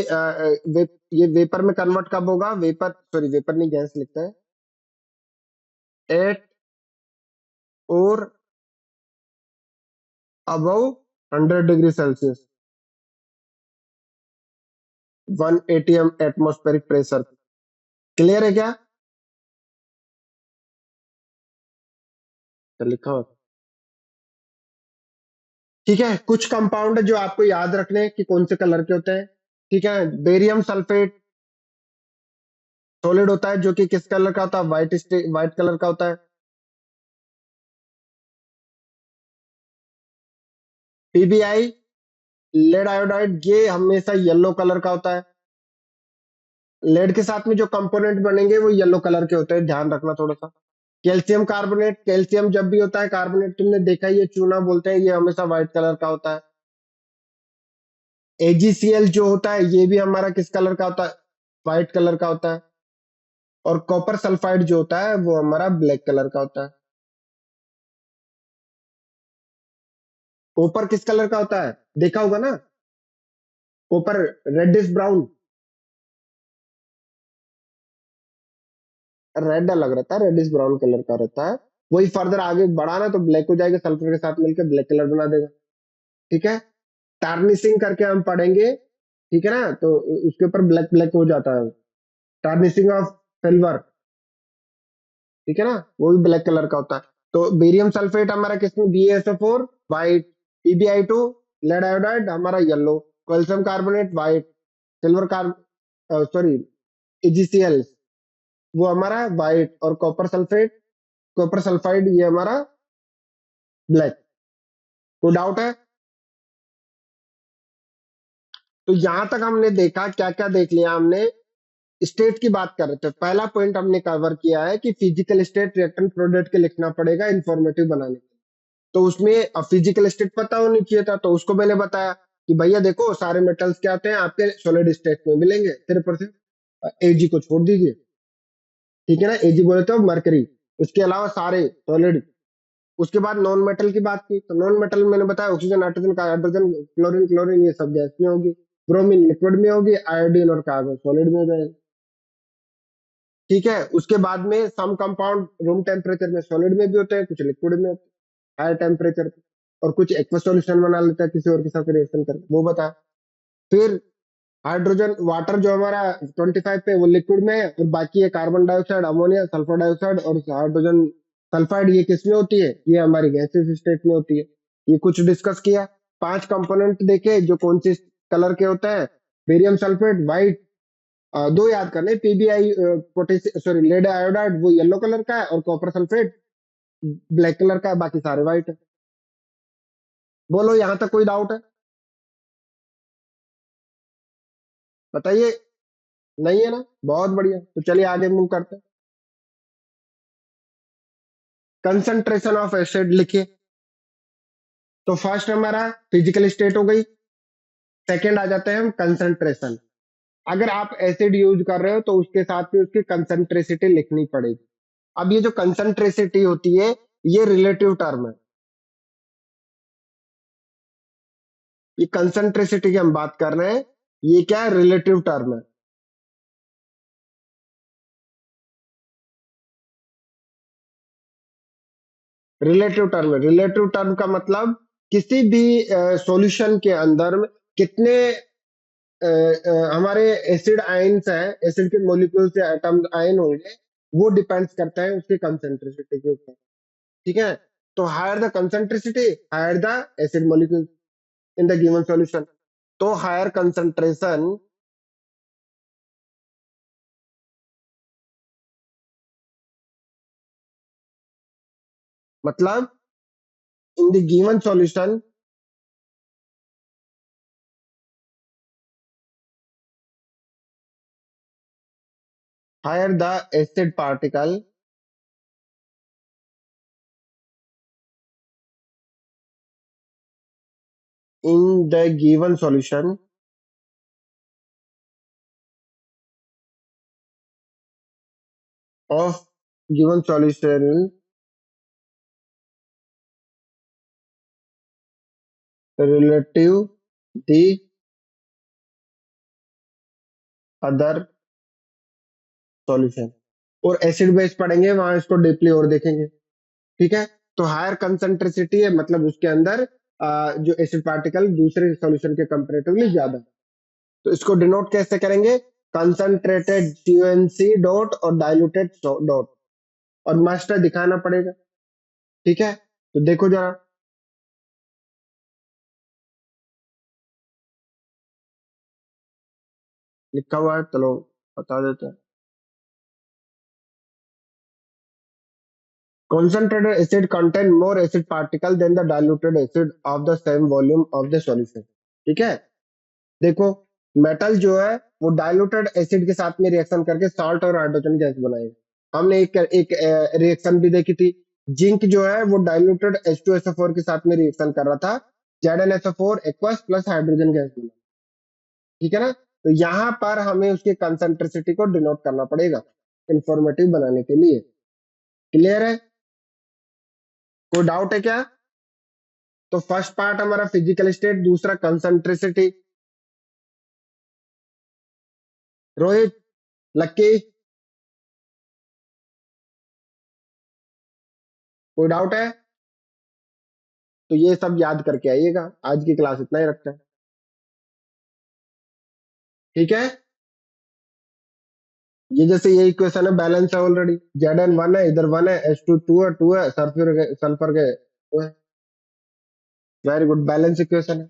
ये वेपर में कन्वर्ट कब होगा? वेपर, सॉरी वेपर नहीं, गैस लिखता है। एट और above 100 degree Celsius, 1 atm atmospheric pressure. Clear है क्या? तो लिखा हो ठीक है, कुछ कंपाउंड जो आपको याद रखने हैं कि कौन से कलर के होते हैं। ठीक है, बेरियम सल्फेट सॉलिड होता है जो कि किस कलर का होता है, व्हाइट कलर का होता है। पीबीआई लेड आयोडाइड ये हमेशा येलो कलर का होता है। लेड के साथ में जो कंपोनेंट बनेंगे वो येलो कलर के होते हैं, ध्यान रखना थोड़ा सा। कैल्शियम कार्बोनेट, कैल्शियम जब भी होता है कार्बोनेट, तुमने देखा ही है, चूना बोलते हैं, ये हमेशा व्हाइट कलर का होता है। एजीसीएल जो होता है ये भी हमारा किस कलर का होता है, व्हाइट कलर का होता है। और कॉपर सल्फाइड जो होता है वो हमारा ब्लैक कलर का होता है। कॉपर किस कलर का होता है, देखा होगा ना, कॉपर रेडिश ब्राउन, रेड अलग रहता है, रेडिश ब्राउन कलर का रहता है। वही फर्दर आगे बढ़ा ना तो ब्लैक हो जाएगा, सल्फर के साथ मिलकर ब्लैक कलर बना देगा। ठीक है, टार्निशिंग करके हम पढ़ेंगे, ठीक है ना, तो उसके ऊपर ब्लैक ब्लैक हो जाता है, टार्निशिंग ऑफ सिल्वर। ठीक है ना, वो भी ब्लैक कलर का होता है। तो बेरियम सल्फेट हमारा किसमें, BaSO4 white, PbI2 lead iodide हमारा yellow, calcium carbonate white, silver carb sorry AgCl वो हमारा व्हाइट, और कॉपर सल्फाइड ये हमारा ब्लैक। कोई डाउट है? तो यहां तक हमने देखा, क्या क्या देख लिया हमने, स्टेट की बात कर रहे थे। पहला पॉइंट हमने कवर किया है कि फिजिकल स्टेट रिएक्टेंट प्रोडक्ट के लिखना पड़ेगा इंफॉर्मेटिव बनाने के लिए। तो उसमें फिजिकल स्टेट पता होनी चाहिए था, तो उसको मैंने बताया कि भैया देखो सारे मेटल्स क्या आते हैं आपके सॉलिड स्टेट में मिलेंगे, सिर्फ और सिर्फ Ag को छोड़ दीजिए। ठीक है ना, Ag बोले तो मरकरी, उसके अलावा सारे सॉलिड। उसके बाद नॉन मेटल की बात की, तो नॉन मेटल मैंने बताया ऑक्सीजन, नाइट्रोजन, हाइड्रोजन, क्लोरीन, ये सब गैस में होगी। ब्रोमीन लिक्विड में होगी, आयोडीन और कार्बन सॉलिड में हो जाएगा। ठीक है, उसके बाद में सम कंपाउंड रूम टेम्परेचर में सॉलिड में भी होते हैं, कुछ लिक्विड में होते हैं हाई टेम्परेचर पे, और कुछ एक्वा सॉल्यूशन बना लेता है किसी और के साथ रिएक्शन करके, वो बता। फिर हाइड्रोजन वाटर जो हमारा 25 पे वो लिक्विड में है, और बाकी है carbon dioxide, ammonia, sulphur dioxide और हाइड्रोजन सल्फाइड, ये किसमें होती है, ये हमारी गैसेस स्टेट में होती है। ये कुछ डिस्कस किया, 5 कंपोनेंट देखे जो कौन से कलर के होते हैं, बेरियम सल्फेट व्हाइट, दो याद करने, PBI potassium sorry lead iodide वो येलो कलर का है, और कॉपर सल्फेट ब्लैक कलर का है, बाकी सारे व्हाइट है। बोलो यहां तक कोई डाउट है, बताइए। नहीं है ना, बहुत बढ़िया, तो चलिए आगे मूव करते हैं। कंसंट्रेशन ऑफ एसिड लिखिए। तो फर्स्ट हमारा फिजिकल स्टेट हो गई, सेकंड आ जाते हैं हम कंसंट्रेशन। अगर आप एसिड यूज कर रहे हो तो उसके साथ में उसकी कंसंट्रेसिटी लिखनी पड़ेगी। अब ये जो कंसंट्रेसिटी होती है ये रिलेटिव टर्म है, ये कंसंट्रेसिटी की हम बात कर रहे हैं, ये क्या है, रिलेटिव टर्म है। रिलेटिव टर्म है, रिलेटिव टर्म का मतलब किसी भी सॉल्यूशन के अंदर में कितने हमारे एसिड आयंस हैं, एसिड के मॉलिक्यूल से एटम आयन होंगे, वो डिपेंड्स करता है उसके कंसेंट्रेसिटी के ऊपर। ठीक है, तो higher the concentricity higher the acid molecule in the given solution. तो हायर कंसेंट्रेशन मतलब in the given solution higher the acid particle in the given solution of given solution relative the other solution। और acid base पढ़ेंगे वहां इसको deeply और देखेंगे। ठीक है, तो हायर कंसेंट्रेसिटी है मतलब उसके अंदर जो एसिड पार्टिकल दूसरे सॉल्यूशन के कंपेरेटिवली ज्यादा है। तो इसको डिनोट कैसे करेंगे, कंसंट्रेटेड CuNC डॉट और डाइल्यूटेड डॉट, और मास्टर दिखाना पड़ेगा। ठीक है, तो देखो जरा, लिखा हुआ है, चलो बता देते हैं। Concentrated acid contain more acid particle than the diluted acid of the same volume of the solution। ठीक है, देखो मेटल जो है वो डाइल्यूटेड एसिड के साथ में रिएक्शन करके साल्ट और हाइड्रोजन गैस बनाएगा। हमने एक रिएक्शन भी देखी थी, जिंक जो है वो डाइल्यूटेड H2SO4 के साथ में रिएक्शन कर रहा था, ZnSO4 aqueous plus hydrogen gas बना। ठीक है ना, तो यहाँ पर हमें उसके कंसेंट्रेसिटी को डिनोट करना पड़ेगा इंफॉर्मेटिव बनाने के लिए। क्लियर है, कोई डाउट है क्या? तो फर्स्ट पार्ट हमारा फिजिकल स्टेट, दूसरा कंसेंट्रेसिटी। रोहित, लक्की, कोई डाउट है? तो ये सब याद करके आइएगा, आज की क्लास इतना ही रखते हैं। ठीक है, ये जैसे ये इक्वेशन है, बैलेंस है ऑलरेडी, Zn 1 है, इधर 1 है, H2 2 है, सल्फर गए, वेरी गुड, बैलेंस इक्वेशन है।